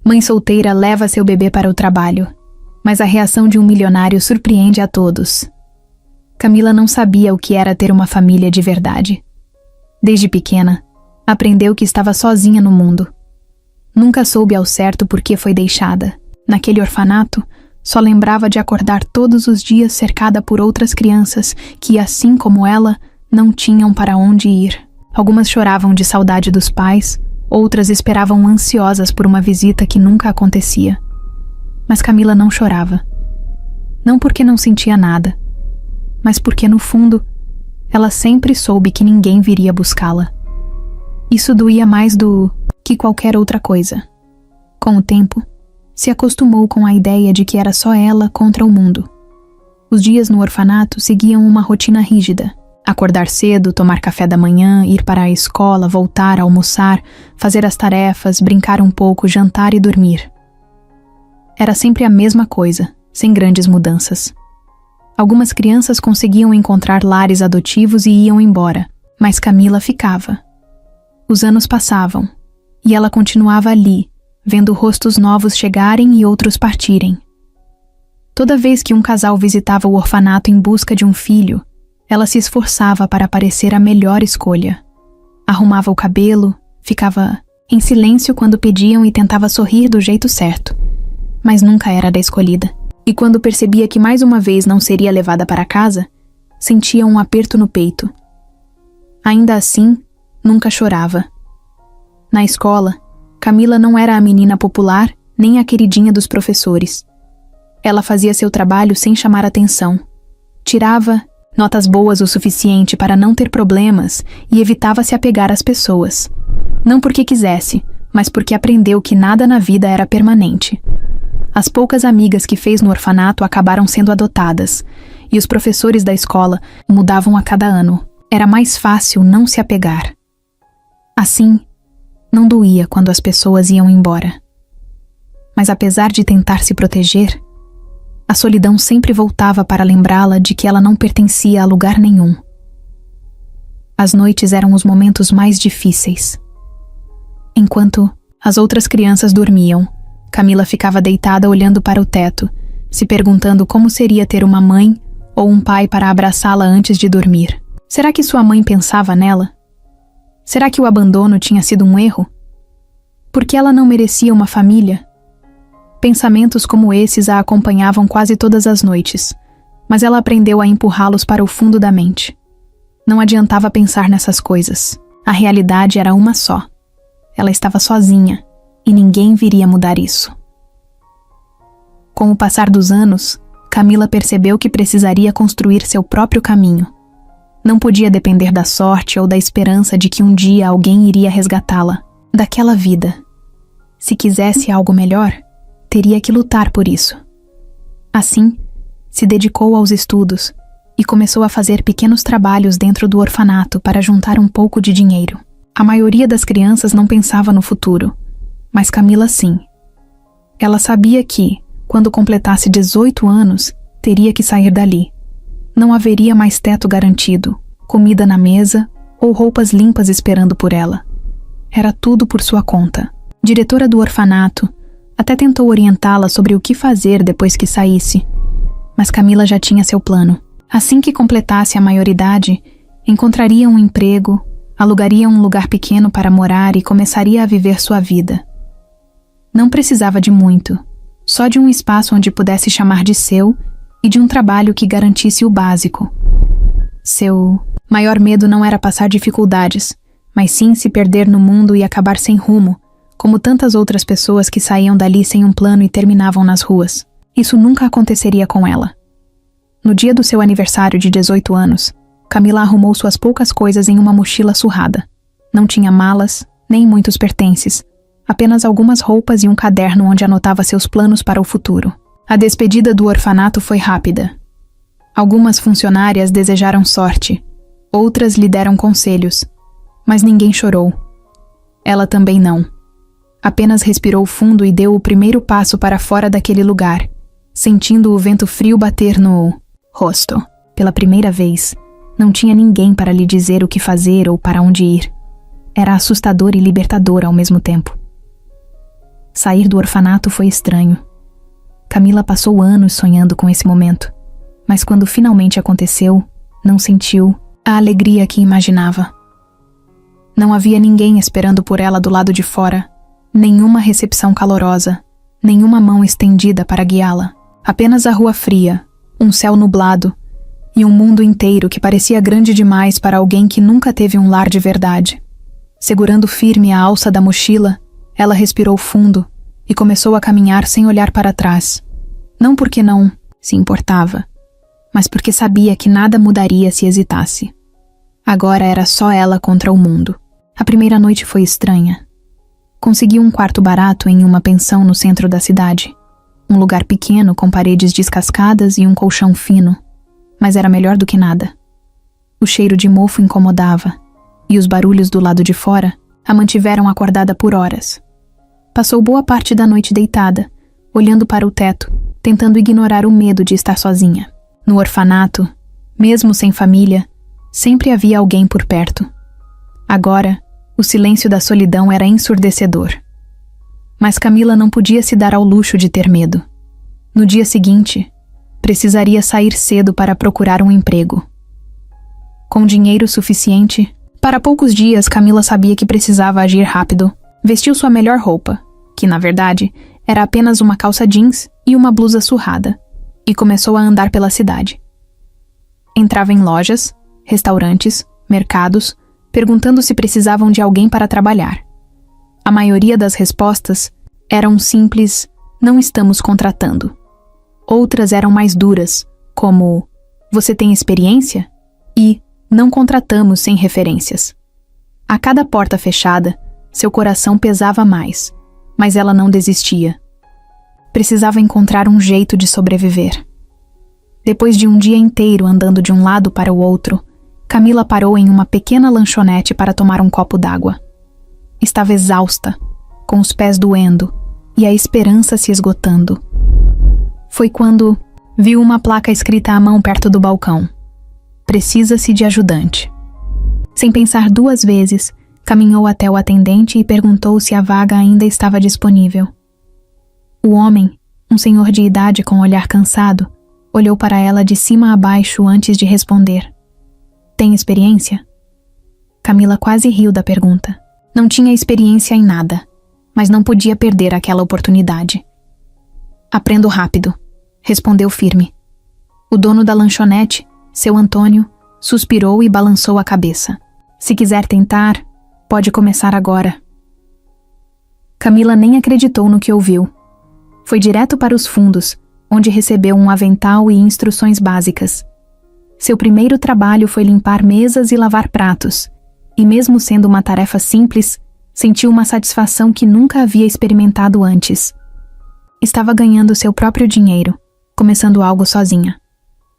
Mãe solteira leva seu bebê para o trabalho, mas a reação de um milionário surpreende a todos. Camila não sabia o que era ter uma família de verdade. Desde pequena, aprendeu que estava sozinha no mundo. Nunca soube ao certo por que foi deixada. Naquele orfanato, só lembrava de acordar todos os dias cercada por outras crianças que, assim como ela, não tinham para onde ir. Algumas choravam de saudade dos pais, outras esperavam ansiosas por uma visita que nunca acontecia. Mas Camila não chorava. Não porque não sentia nada, mas porque, no fundo, ela sempre soube que ninguém viria buscá-la. Isso doía mais do que qualquer outra coisa. Com o tempo, se acostumou com a ideia de que era só ela contra o mundo. Os dias no orfanato seguiam uma rotina rígida. Acordar cedo, tomar café da manhã, ir para a escola, voltar, almoçar, fazer as tarefas, brincar um pouco, jantar e dormir. Era sempre a mesma coisa, sem grandes mudanças. Algumas crianças conseguiam encontrar lares adotivos e iam embora, mas Camila ficava. Os anos passavam, e ela continuava ali, vendo rostos novos chegarem e outros partirem. Toda vez que um casal visitava o orfanato em busca de um filho, ela se esforçava para parecer a melhor escolha. Arrumava o cabelo, ficava em silêncio quando pediam e tentava sorrir do jeito certo, mas nunca era da escolhida. E quando percebia que mais uma vez não seria levada para casa, sentia um aperto no peito. Ainda assim, nunca chorava. Na escola, Camila não era a menina popular nem a queridinha dos professores. Ela fazia seu trabalho sem chamar atenção. Tirava notas boas o suficiente para não ter problemas e evitava se apegar às pessoas. Não porque quisesse, mas porque aprendeu que nada na vida era permanente. As poucas amigas que fez no orfanato acabaram sendo adotadas, e os professores da escola mudavam a cada ano. Era mais fácil não se apegar. Assim, não doía quando as pessoas iam embora. Mas apesar de tentar se proteger, a solidão sempre voltava para lembrá-la de que ela não pertencia a lugar nenhum. As noites eram os momentos mais difíceis. Enquanto as outras crianças dormiam, Camila ficava deitada olhando para o teto, se perguntando como seria ter uma mãe ou um pai para abraçá-la antes de dormir. Será que sua mãe pensava nela? Será que o abandono tinha sido um erro? Por que ela não merecia uma família? Pensamentos como esses a acompanhavam quase todas as noites, mas ela aprendeu a empurrá-los para o fundo da mente. Não adiantava pensar nessas coisas. A realidade era uma só. Ela estava sozinha. E ninguém viria mudar isso. Com o passar dos anos, Camila percebeu que precisaria construir seu próprio caminho. Não podia depender da sorte ou da esperança de que um dia alguém iria resgatá-la daquela vida. Se quisesse algo melhor, teria que lutar por isso. Assim, se dedicou aos estudos e começou a fazer pequenos trabalhos dentro do orfanato para juntar um pouco de dinheiro. A maioria das crianças não pensava no futuro, mas Camila sim. Ela sabia que, quando completasse 18 anos, teria que sair dali. Não haveria mais teto garantido, comida na mesa ou roupas limpas esperando por ela. Era tudo por sua conta. Diretora do orfanato até tentou orientá-la sobre o que fazer depois que saísse, mas Camila já tinha seu plano. Assim que completasse a maioridade, encontraria um emprego, alugaria um lugar pequeno para morar e começaria a viver sua vida. Não precisava de muito, só de um espaço onde pudesse chamar de seu e de um trabalho que garantisse o básico. Seu maior medo não era passar dificuldades, mas sim se perder no mundo e acabar sem rumo, como tantas outras pessoas que saíam dali sem um plano e terminavam nas ruas. Isso nunca aconteceria com ela. No dia do seu aniversário de 18 anos, Camila arrumou suas poucas coisas em uma mochila surrada. Não tinha malas, nem muitos pertences, apenas algumas roupas e um caderno onde anotava seus planos para o futuro. A despedida do orfanato foi rápida. Algumas funcionárias desejaram sorte, outras lhe deram conselhos, mas ninguém chorou. Ela também não. Apenas respirou fundo e deu o primeiro passo para fora daquele lugar, sentindo o vento frio bater no rosto. Pela primeira vez, não tinha ninguém para lhe dizer o que fazer ou para onde ir. Era assustador e libertador ao mesmo tempo. Sair do orfanato foi estranho. Camila passou anos sonhando com esse momento, mas quando finalmente aconteceu, não sentiu a alegria que imaginava. Não havia ninguém esperando por ela do lado de fora, nenhuma recepção calorosa, nenhuma mão estendida para guiá-la. Apenas a rua fria, um céu nublado e um mundo inteiro que parecia grande demais para alguém que nunca teve um lar de verdade. Segurando firme a alça da mochila, ela respirou fundo e começou a caminhar sem olhar para trás. Não porque não se importava, mas porque sabia que nada mudaria se hesitasse. Agora era só ela contra o mundo. A primeira noite foi estranha. Conseguiu um quarto barato em uma pensão no centro da cidade. Um lugar pequeno com paredes descascadas e um colchão fino, mas era melhor do que nada. O cheiro de mofo incomodava, e os barulhos do lado de fora a mantiveram acordada por horas. Passou boa parte da noite deitada, olhando para o teto, tentando ignorar o medo de estar sozinha. No orfanato, mesmo sem família, sempre havia alguém por perto. Agora, o silêncio da solidão era ensurdecedor. Mas Camila não podia se dar ao luxo de ter medo. No dia seguinte, precisaria sair cedo para procurar um emprego. Com dinheiro suficiente, para poucos dias Camila sabia que precisava agir rápido. Vestiu sua melhor roupa, que na verdade era apenas uma calça jeans e uma blusa surrada, e começou a andar pela cidade. Entrava em lojas, restaurantes, mercados, perguntando se precisavam de alguém para trabalhar. A maioria das respostas eram um simples "não estamos contratando". Outras eram mais duras, como "você tem experiência?" e "não contratamos sem referências". A cada porta fechada, seu coração pesava mais, mas ela não desistia. Precisava encontrar um jeito de sobreviver. Depois de um dia inteiro andando de um lado para o outro, Camila parou em uma pequena lanchonete para tomar um copo d'água. Estava exausta, com os pés doendo e a esperança se esgotando. Foi quando viu uma placa escrita à mão perto do balcão. Precisa-se de ajudante. Sem pensar duas vezes, caminhou até o atendente e perguntou se a vaga ainda estava disponível. O homem, um senhor de idade com olhar cansado, olhou para ela de cima a baixo antes de responder. Tem experiência? Camila quase riu da pergunta. Não tinha experiência em nada, mas não podia perder aquela oportunidade. Aprendo rápido, respondeu firme. O dono da lanchonete, seu Antônio, suspirou e balançou a cabeça. Se quiser tentar, pode começar agora. Camila nem acreditou no que ouviu. Foi direto para os fundos, onde recebeu um avental e instruções básicas. Seu primeiro trabalho foi limpar mesas e lavar pratos, e mesmo sendo uma tarefa simples, sentiu uma satisfação que nunca havia experimentado antes. Estava ganhando seu próprio dinheiro, começando algo sozinha.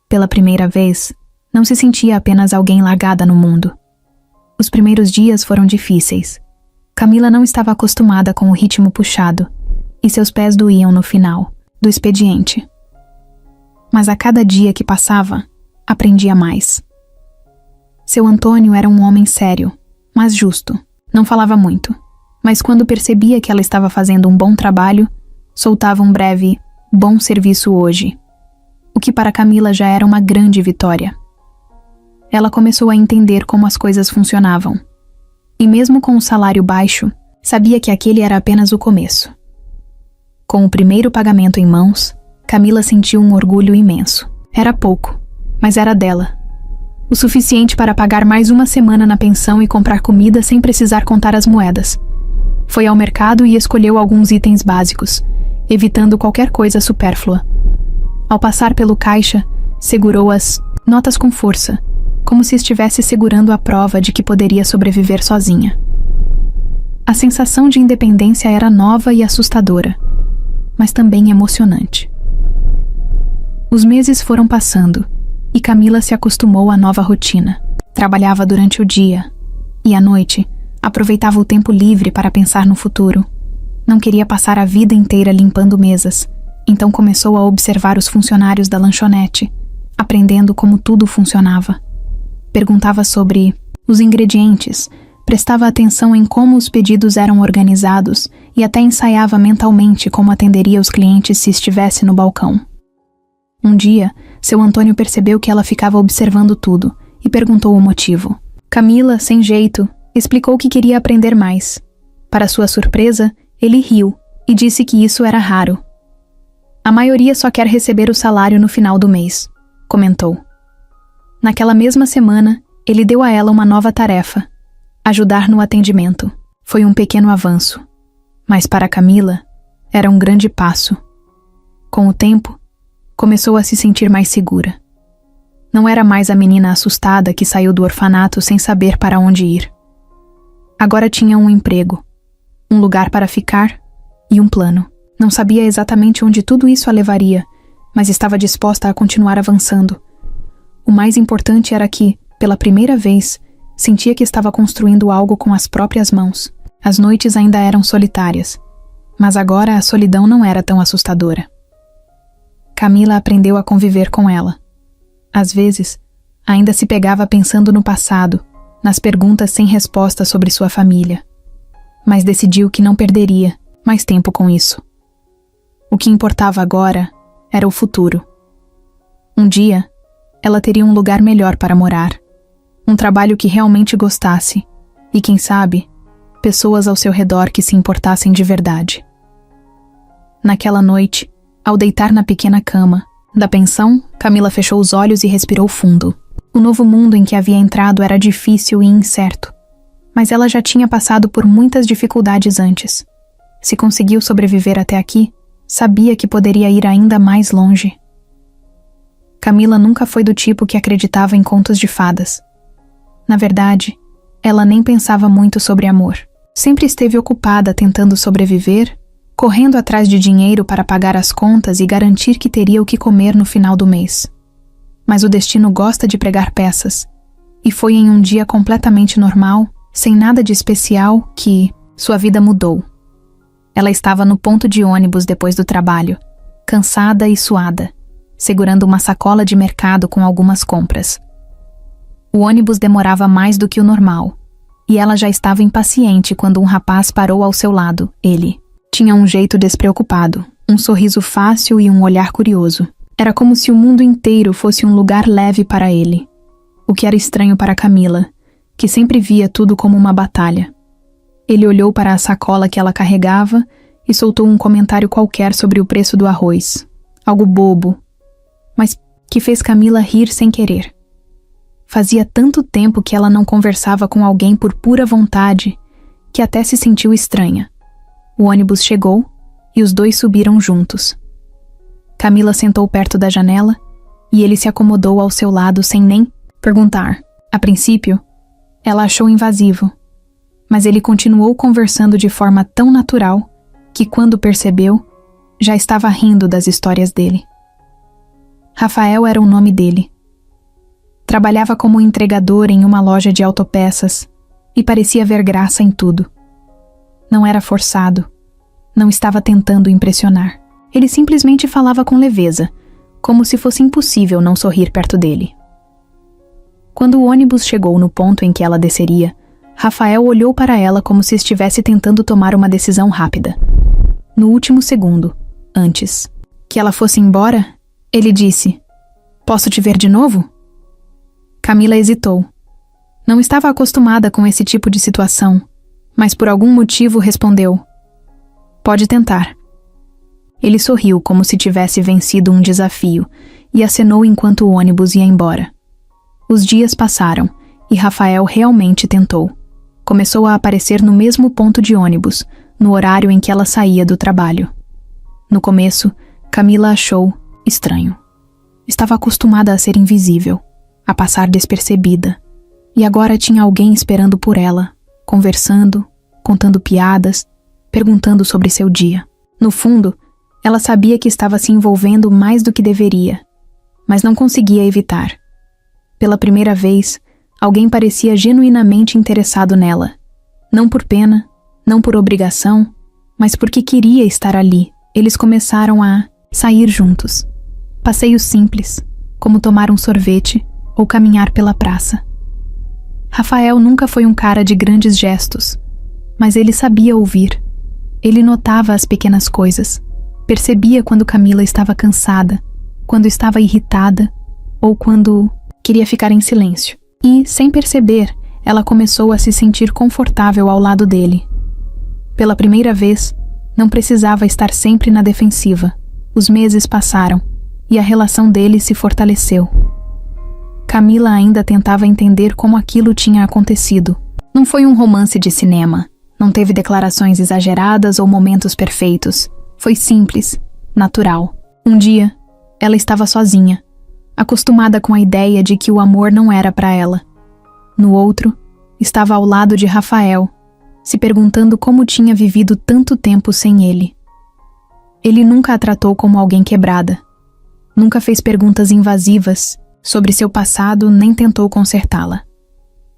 Pela primeira vez, não se sentia apenas alguém largada no mundo. Os primeiros dias foram difíceis. Camila não estava acostumada com o ritmo puxado, e seus pés doíam no final do expediente. Mas a cada dia que passava, aprendia mais. Seu Antônio era um homem sério, mas justo. Não falava muito, mas quando percebia que ela estava fazendo um bom trabalho, soltava um breve "bom serviço hoje", o que para Camila já era uma grande vitória. Ela começou a entender como as coisas funcionavam. E mesmo com um salário baixo, sabia que aquele era apenas o começo. Com o primeiro pagamento em mãos, Camila sentiu um orgulho imenso. Era pouco, mas era dela. O suficiente para pagar mais uma semana na pensão e comprar comida sem precisar contar as moedas. Foi ao mercado e escolheu alguns itens básicos, evitando qualquer coisa supérflua. Ao passar pelo caixa, segurou as notas com força, como se estivesse segurando a prova de que poderia sobreviver sozinha. A sensação de independência era nova e assustadora, mas também emocionante. Os meses foram passando, e Camila se acostumou à nova rotina. Trabalhava durante o dia, e à noite, aproveitava o tempo livre para pensar no futuro. Não queria passar a vida inteira limpando mesas, então começou a observar os funcionários da lanchonete, aprendendo como tudo funcionava. Perguntava sobre os ingredientes, Prestava atenção em como os pedidos eram organizados e até ensaiava mentalmente como atenderia os clientes se estivesse no balcão. Um dia, seu Antônio percebeu que ela ficava observando tudo e perguntou o motivo. Camila, sem jeito, explicou que queria aprender mais. Para sua surpresa, ele riu e disse que isso era raro. A maioria só quer receber o salário no final do mês, comentou. Naquela mesma semana, ele deu a ela uma nova tarefa: ajudar no atendimento. Foi um pequeno avanço, mas para Camila, era um grande passo. Com o tempo, começou a se sentir mais segura. Não era mais a menina assustada que saiu do orfanato sem saber para onde ir. Agora tinha um emprego, um lugar para ficar e um plano. Não sabia exatamente onde tudo isso a levaria, mas estava disposta a continuar avançando. O mais importante era que, pela primeira vez, sentia que estava construindo algo com as próprias mãos. As noites ainda eram solitárias, mas agora a solidão não era tão assustadora. Camila aprendeu a conviver com ela. Às vezes, ainda se pegava pensando no passado, nas perguntas sem resposta sobre sua família. Mas decidiu que não perderia mais tempo com isso. O que importava agora era o futuro. Um dia, ela teria um lugar melhor para morar, um trabalho que realmente gostasse e, quem sabe, pessoas ao seu redor que se importassem de verdade. Naquela noite, ao deitar na pequena cama da pensão, Camila fechou os olhos e respirou fundo. O novo mundo em que havia entrado era difícil e incerto, mas ela já tinha passado por muitas dificuldades antes. Se conseguiu sobreviver até aqui, sabia que poderia ir ainda mais longe. Camila nunca foi do tipo que acreditava em contos de fadas. Na verdade, ela nem pensava muito sobre amor. Sempre esteve ocupada tentando sobreviver, correndo atrás de dinheiro para pagar as contas e garantir que teria o que comer no final do mês. Mas o destino gosta de pregar peças, e foi em um dia completamente normal, sem nada de especial, que sua vida mudou. Ela estava no ponto de ônibus depois do trabalho, cansada e suada, segurando uma sacola de mercado com algumas compras. O ônibus demorava mais do que o normal, e ela já estava impaciente quando um rapaz parou ao seu lado. Ele tinha um jeito despreocupado, um sorriso fácil e um olhar curioso. Era como se o mundo inteiro fosse um lugar leve para ele, o que era estranho para Camila, que sempre via tudo como uma batalha. Ele olhou para a sacola que ela carregava e soltou um comentário qualquer sobre o preço do arroz. Algo bobo, mas que fez Camila rir sem querer. Fazia tanto tempo que ela não conversava com alguém por pura vontade, que até se sentiu estranha. O ônibus chegou e os dois subiram juntos. Camila sentou perto da janela e ele se acomodou ao seu lado sem nem perguntar. A princípio, ela achou invasivo, mas ele continuou conversando de forma tão natural que, quando percebeu, já estava rindo das histórias dele. Rafael era o nome dele. Trabalhava como entregador em uma loja de autopeças e parecia ver graça em tudo. Não era forçado, não estava tentando impressionar. Ele simplesmente falava com leveza, como se fosse impossível não sorrir perto dele. Quando o ônibus chegou no ponto em que ela desceria, Rafael olhou para ela como se estivesse tentando tomar uma decisão rápida. No último segundo, antes que ela fosse embora, ele disse: "Posso te ver de novo?" Camila hesitou. Não estava acostumada com esse tipo de situação, mas por algum motivo respondeu: "Pode tentar." Ele sorriu como se tivesse vencido um desafio e acenou enquanto o ônibus ia embora. Os dias passaram e Rafael realmente tentou. Começou a aparecer no mesmo ponto de ônibus, no horário em que ela saía do trabalho. No começo, Camila achou estranho. Estava acostumada a ser invisível, a passar despercebida, e agora tinha alguém esperando por ela, conversando, contando piadas, perguntando sobre seu dia. No fundo, ela sabia que estava se envolvendo mais do que deveria, mas não conseguia evitar. Pela primeira vez, alguém parecia genuinamente interessado nela. Não por pena, não por obrigação, mas porque queria estar ali. Eles começaram a sair juntos. Passeios simples, como tomar um sorvete ou caminhar pela praça. Rafael nunca foi um cara de grandes gestos, mas ele sabia ouvir. Ele notava as pequenas coisas, percebia quando Camila estava cansada, quando estava irritada ou quando queria ficar em silêncio. E, sem perceber, ela começou a se sentir confortável ao lado dele. Pela primeira vez, não precisava estar sempre na defensiva. Os meses passaram e a relação deles se fortaleceu. Camila ainda tentava entender como aquilo tinha acontecido. Não foi um romance de cinema. Não teve declarações exageradas ou momentos perfeitos. Foi simples, natural. Um dia, ela estava sozinha, acostumada com a ideia de que o amor não era para ela. No outro, estava ao lado de Rafael, se perguntando como tinha vivido tanto tempo sem ele. Ele nunca a tratou como alguém quebrada. Nunca fez perguntas invasivas sobre seu passado nem tentou consertá-la.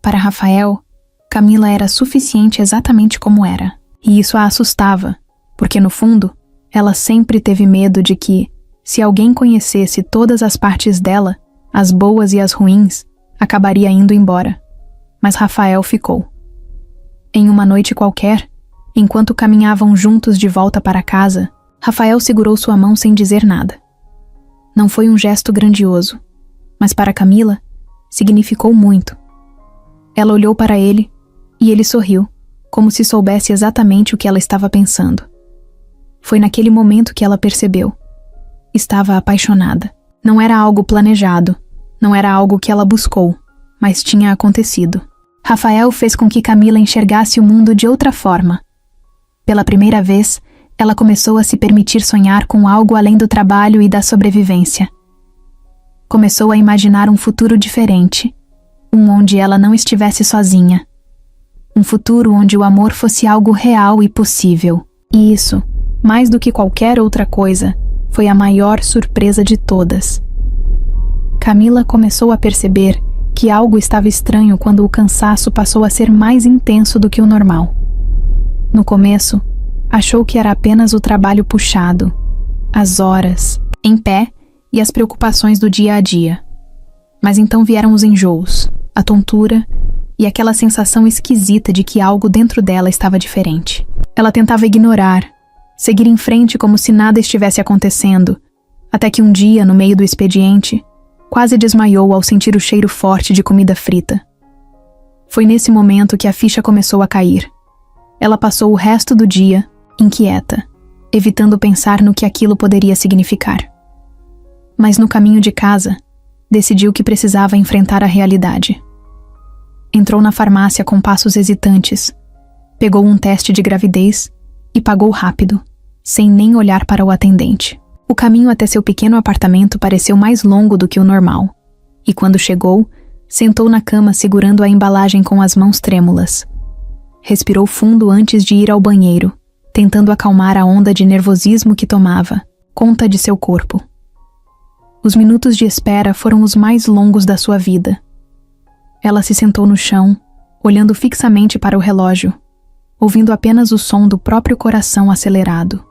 Para Rafael, Camila era suficiente exatamente como era. E isso a assustava, porque no fundo, ela sempre teve medo de que, se alguém conhecesse todas as partes dela, as boas e as ruins, acabaria indo embora. Mas Rafael ficou. Em uma noite qualquer, enquanto caminhavam juntos de volta para casa, Rafael segurou sua mão sem dizer nada. Não foi um gesto grandioso, mas para Camila, significou muito. Ela olhou para ele e ele sorriu, como se soubesse exatamente o que ela estava pensando. Foi naquele momento que ela percebeu. Estava apaixonada. Não era algo planejado, não era algo que ela buscou, mas tinha acontecido. Rafael fez com que Camila enxergasse o mundo de outra forma. Pela primeira vez, ela começou a se permitir sonhar com algo além do trabalho e da sobrevivência. Começou a imaginar um futuro diferente, onde ela não estivesse sozinha. Um futuro onde o amor fosse algo real e possível. E isso, mais do que qualquer outra coisa, foi a maior surpresa de todas. Camila começou a perceber que algo estava estranho quando o cansaço passou a ser mais intenso do que o normal. No começo, achou que era apenas o trabalho puxado, as horas, em pé e as preocupações do dia a dia. Mas então vieram os enjoos, a tontura e aquela sensação esquisita de que algo dentro dela estava diferente. Ela tentava ignorar, seguir em frente como se nada estivesse acontecendo, até que um dia, no meio do expediente, quase desmaiou ao sentir o cheiro forte de comida frita. Foi nesse momento que a ficha começou a cair. Ela passou o resto do dia inquieta, evitando pensar no que aquilo poderia significar. Mas no caminho de casa, decidiu que precisava enfrentar a realidade. Entrou na farmácia com passos hesitantes, pegou um teste de gravidez e pagou rápido, sem nem olhar para o atendente. O caminho até seu pequeno apartamento pareceu mais longo do que o normal, e quando chegou, sentou na cama segurando a embalagem com as mãos trêmulas. Respirou fundo antes de ir ao banheiro, tentando acalmar a onda de nervosismo que tomava conta de seu corpo. Os minutos de espera foram os mais longos da sua vida. Ela se sentou no chão, olhando fixamente para o relógio, ouvindo apenas o som do próprio coração acelerado.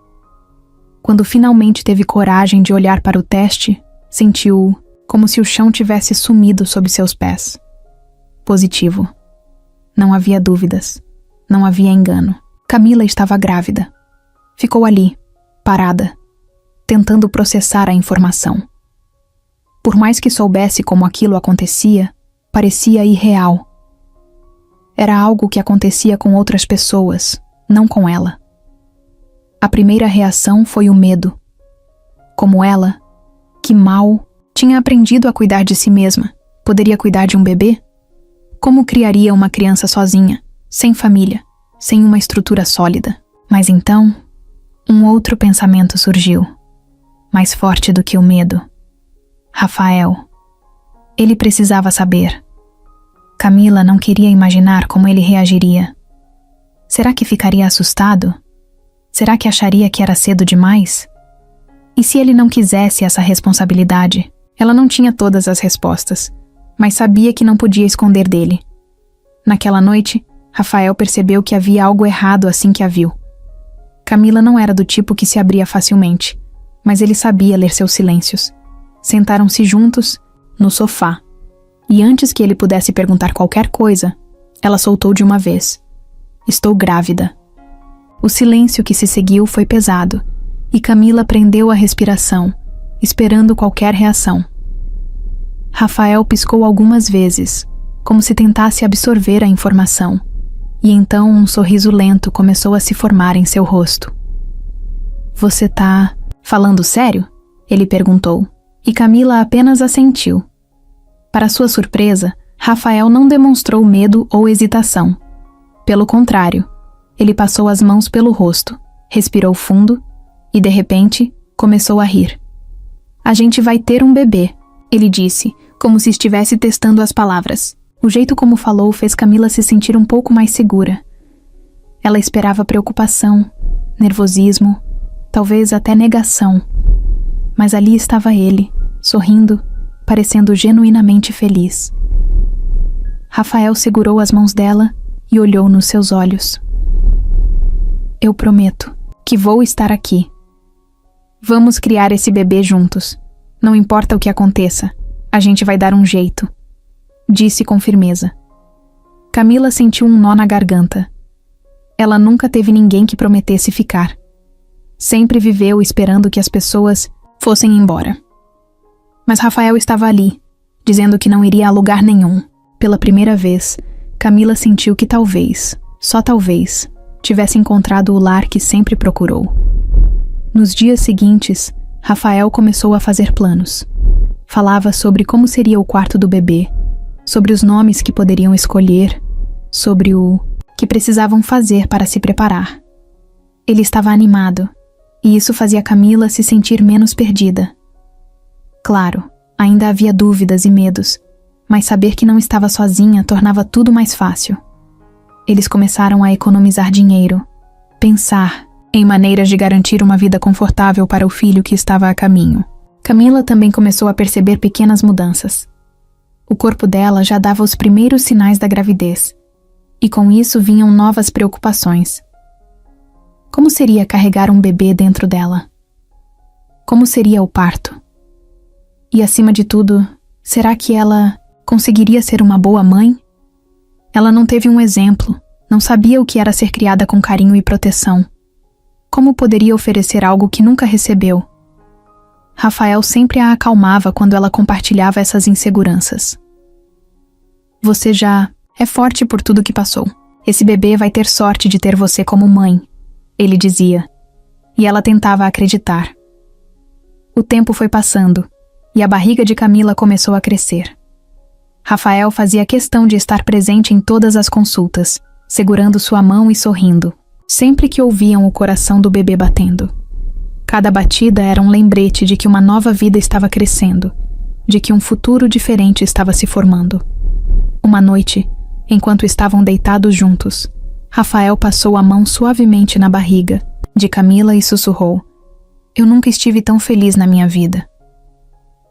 Quando finalmente teve coragem de olhar para o teste, sentiu como se o chão tivesse sumido sob seus pés. Positivo. Não havia dúvidas. Não havia engano. Camila estava grávida. Ficou ali, parada, tentando processar a informação. Por mais que soubesse como aquilo acontecia, parecia irreal. Era algo que acontecia com outras pessoas, não com ela. A primeira reação foi o medo. Como ela, que mal, tinha aprendido a cuidar de si mesma, poderia cuidar de um bebê? Como criaria uma criança sozinha, sem família, sem uma estrutura sólida? Mas então, um outro pensamento surgiu, mais forte do que o medo. Rafael. Ele precisava saber. Camila não queria imaginar como ele reagiria. Será que ficaria assustado? Será que acharia que era cedo demais? E se ele não quisesse essa responsabilidade? Ela não tinha todas as respostas, mas sabia que não podia esconder dele. Naquela noite, Rafael percebeu que havia algo errado assim que a viu. Camila não era do tipo que se abria facilmente, mas ele sabia ler seus silêncios. Sentaram-se juntos, no sofá, E antes que ele pudesse perguntar qualquer coisa, ela soltou de uma vez: "Estou grávida." O silêncio que se seguiu foi pesado, e Camila prendeu a respiração, esperando qualquer reação. Rafael piscou algumas vezes, como se tentasse absorver a informação, e então um sorriso lento começou a se formar em seu rosto. "Você tá falando sério?" ele perguntou, e Camila apenas assentiu. Para sua surpresa, Rafael não demonstrou medo ou hesitação. Pelo contrário, ele passou as mãos pelo rosto, respirou fundo e, de repente, começou a rir. "A gente vai ter um bebê", ele disse, como se estivesse testando as palavras. O jeito como falou fez Camila se sentir um pouco mais segura. Ela esperava preocupação, nervosismo, talvez até negação. Mas ali estava ele, sorrindo, parecendo genuinamente feliz. Rafael segurou as mãos dela e olhou nos seus olhos. "Eu prometo que vou estar aqui. Vamos criar esse bebê juntos. Não importa o que aconteça, a gente vai dar um jeito", disse com firmeza. Camila sentiu um nó na garganta. Ela nunca teve ninguém que prometesse ficar. Sempre viveu esperando que as pessoas fossem embora. Mas Rafael estava ali, dizendo que não iria a lugar nenhum. Pela primeira vez, Camila sentiu que talvez, só talvez, tivesse encontrado o lar que sempre procurou. Nos dias seguintes, Rafael começou a fazer planos. Falava sobre como seria o quarto do bebê, sobre os nomes que poderiam escolher, sobre o que precisavam fazer para se preparar. Ele estava animado, e isso fazia Camila se sentir menos perdida. Claro, ainda havia dúvidas e medos, mas saber que não estava sozinha tornava tudo mais fácil. Eles começaram a economizar dinheiro, pensar em maneiras de garantir uma vida confortável para o filho que estava a caminho. Camila também começou a perceber pequenas mudanças. O corpo dela já dava os primeiros sinais da gravidez, e com isso vinham novas preocupações. Como seria carregar um bebê dentro dela? Como seria o parto? E acima de tudo, será que ela conseguiria ser uma boa mãe? Ela não teve um exemplo, não sabia o que era ser criada com carinho e proteção. Como poderia oferecer algo que nunca recebeu? Rafael sempre a acalmava quando ela compartilhava essas inseguranças. "Você já é forte por tudo que passou. Esse bebê vai ter sorte de ter você como mãe", ele dizia, e ela tentava acreditar. O tempo foi passando, e a barriga de Camila começou a crescer. Rafael fazia questão de estar presente em todas as consultas, segurando sua mão e sorrindo, sempre que ouviam o coração do bebê batendo. Cada batida era um lembrete de que uma nova vida estava crescendo, de que um futuro diferente estava se formando. Uma noite, enquanto estavam deitados juntos, Rafael passou a mão suavemente na barriga de Camila e sussurrou: "Eu nunca estive tão feliz na minha vida."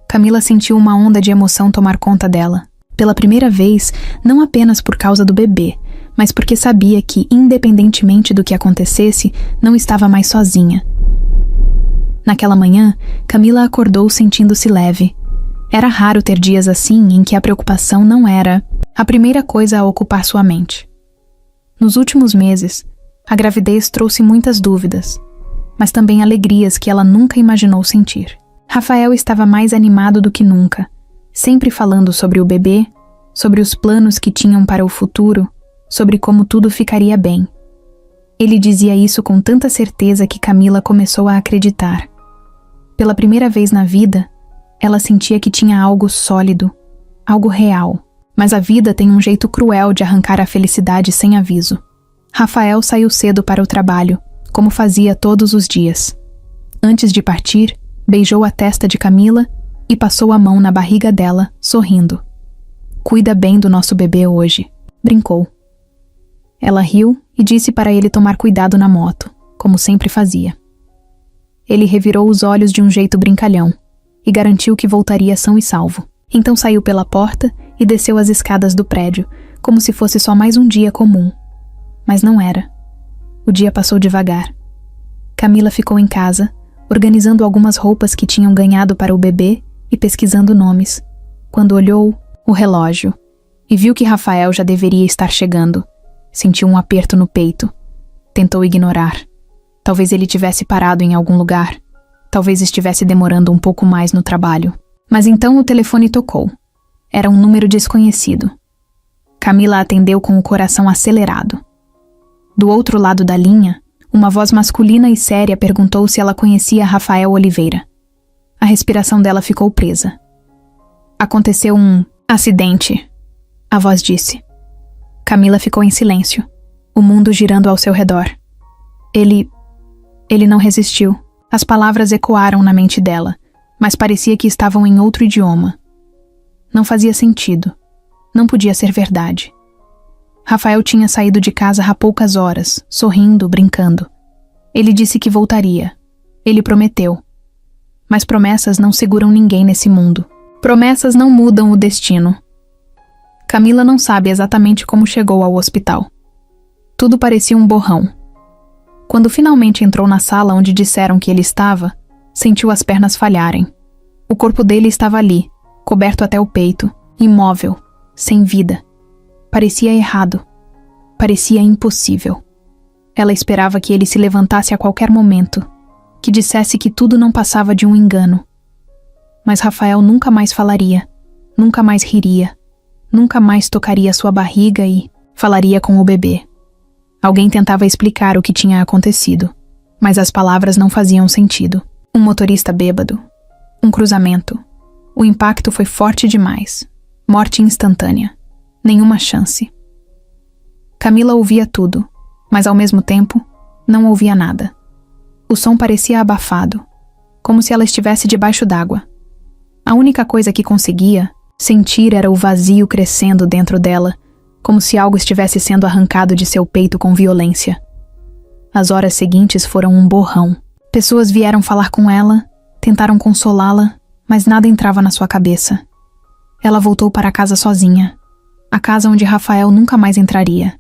Camila sentiu uma onda de emoção tomar conta dela. Pela primeira vez, não apenas por causa do bebê, mas porque sabia que, independentemente do que acontecesse, não estava mais sozinha. Naquela manhã, Camila acordou sentindo-se leve. Era raro ter dias assim em que a preocupação não era a primeira coisa a ocupar sua mente. Nos últimos meses, a gravidez trouxe muitas dúvidas, mas também alegrias que ela nunca imaginou sentir. Rafael estava mais animado do que nunca, sempre falando sobre o bebê, sobre os planos que tinham para o futuro, sobre como tudo ficaria bem. Ele dizia isso com tanta certeza que Camila começou a acreditar. Pela primeira vez na vida, ela sentia que tinha algo sólido, algo real. Mas a vida tem um jeito cruel de arrancar a felicidade sem aviso. Rafael saiu cedo para o trabalho, como fazia todos os dias. Antes de partir, beijou a testa de Camila e passou a mão na barriga dela, sorrindo. "Cuida bem do nosso bebê hoje", brincou. Ela riu e disse para ele tomar cuidado na moto, como sempre fazia. Ele revirou os olhos de um jeito brincalhão e garantiu que voltaria são e salvo. Então saiu pela porta e desceu as escadas do prédio, como se fosse só mais um dia comum. Mas não era. O dia passou devagar. Camila ficou em casa, organizando algumas roupas que tinham ganhado para o bebê e pesquisando nomes. Quando olhou, o relógio, e viu que Rafael já deveria estar chegando. Sentiu um aperto no peito. Tentou ignorar. Talvez ele tivesse parado em algum lugar. Talvez estivesse demorando um pouco mais no trabalho. Mas então o telefone tocou. Era um número desconhecido. Camila atendeu com o coração acelerado. Do outro lado da linha, uma voz masculina e séria perguntou se ela conhecia Rafael Oliveira. A respiração dela ficou presa. Aconteceu um acidente, a voz disse. Camila ficou em silêncio, o mundo girando ao seu redor. Ele não resistiu. As palavras ecoaram na mente dela, mas parecia que estavam em outro idioma. Não fazia sentido. Não podia ser verdade. Rafael tinha saído de casa há poucas horas, sorrindo, brincando. Ele disse que voltaria. Ele prometeu. Mas promessas não seguram ninguém nesse mundo. Promessas não mudam o destino. Camila não sabe exatamente como chegou ao hospital. Tudo parecia um borrão. Quando finalmente entrou na sala onde disseram que ele estava, sentiu as pernas falharem. O corpo dele estava ali, coberto até o peito, imóvel, sem vida. Parecia errado. Parecia impossível. Ela esperava que ele se levantasse a qualquer momento, que dissesse que tudo não passava de um engano. Mas Rafael nunca mais falaria, nunca mais riria, nunca mais tocaria sua barriga e falaria com o bebê. Alguém tentava explicar o que tinha acontecido, mas as palavras não faziam sentido. Um motorista bêbado. Um cruzamento. O impacto foi forte demais. Morte instantânea. Nenhuma chance. Camila ouvia tudo, mas ao mesmo tempo, não ouvia nada. O som parecia abafado, como se ela estivesse debaixo d'água. A única coisa que conseguia sentir era o vazio crescendo dentro dela, como se algo estivesse sendo arrancado de seu peito com violência. As horas seguintes foram um borrão. Pessoas vieram falar com ela, tentaram consolá-la, mas nada entrava na sua cabeça. Ela voltou para casa sozinha, a casa onde Rafael nunca mais entraria.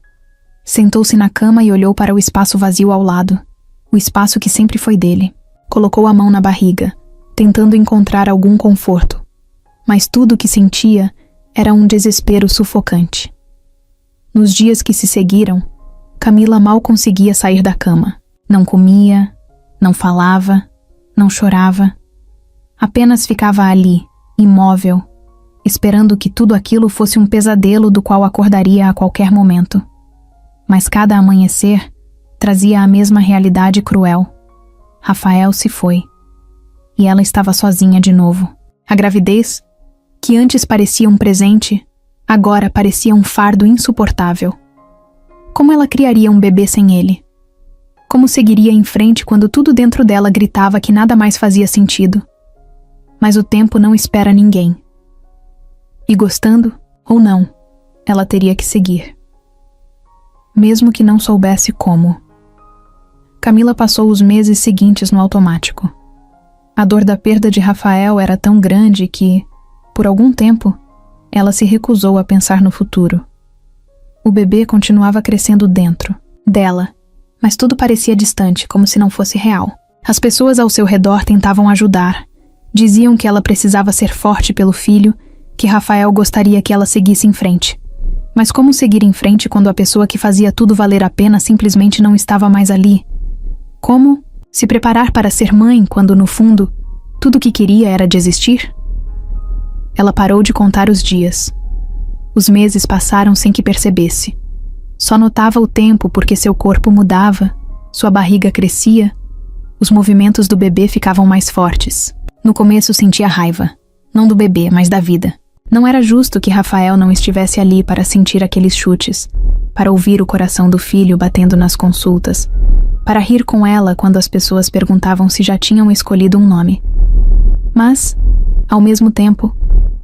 Sentou-se na cama e olhou para o espaço vazio ao lado, o espaço que sempre foi dele. Colocou a mão na barriga, tentando encontrar algum conforto, mas tudo o que sentia era um desespero sufocante. Nos dias que se seguiram, Camila mal conseguia sair da cama. Não comia, não falava, não chorava. Apenas ficava ali, imóvel, esperando que tudo aquilo fosse um pesadelo do qual acordaria a qualquer momento. Mas cada amanhecer trazia a mesma realidade cruel. Rafael se foi. E ela estava sozinha de novo. A gravidez, que antes parecia um presente, agora parecia um fardo insuportável. Como ela criaria um bebê sem ele? Como seguiria em frente quando tudo dentro dela gritava que nada mais fazia sentido? Mas o tempo não espera ninguém. E gostando ou não, ela teria que seguir. Mesmo que não soubesse como. Camila passou os meses seguintes no automático. A dor da perda de Rafael era tão grande que, por algum tempo, ela se recusou a pensar no futuro. O bebê continuava crescendo dentro dela, mas tudo parecia distante, como se não fosse real. As pessoas ao seu redor tentavam ajudar. Diziam que ela precisava ser forte pelo filho, que Rafael gostaria que ela seguisse em frente. Mas como seguir em frente quando a pessoa que fazia tudo valer a pena simplesmente não estava mais ali? Como se preparar para ser mãe quando, no fundo, tudo o que queria era desistir? Ela parou de contar os dias. Os meses passaram sem que percebesse. Só notava o tempo porque seu corpo mudava, sua barriga crescia, os movimentos do bebê ficavam mais fortes. No começo sentia raiva, não do bebê, mas da vida. Não era justo que Rafael não estivesse ali para sentir aqueles chutes, para ouvir o coração do filho batendo nas consultas, para rir com ela quando as pessoas perguntavam se já tinham escolhido um nome. Mas, ao mesmo tempo,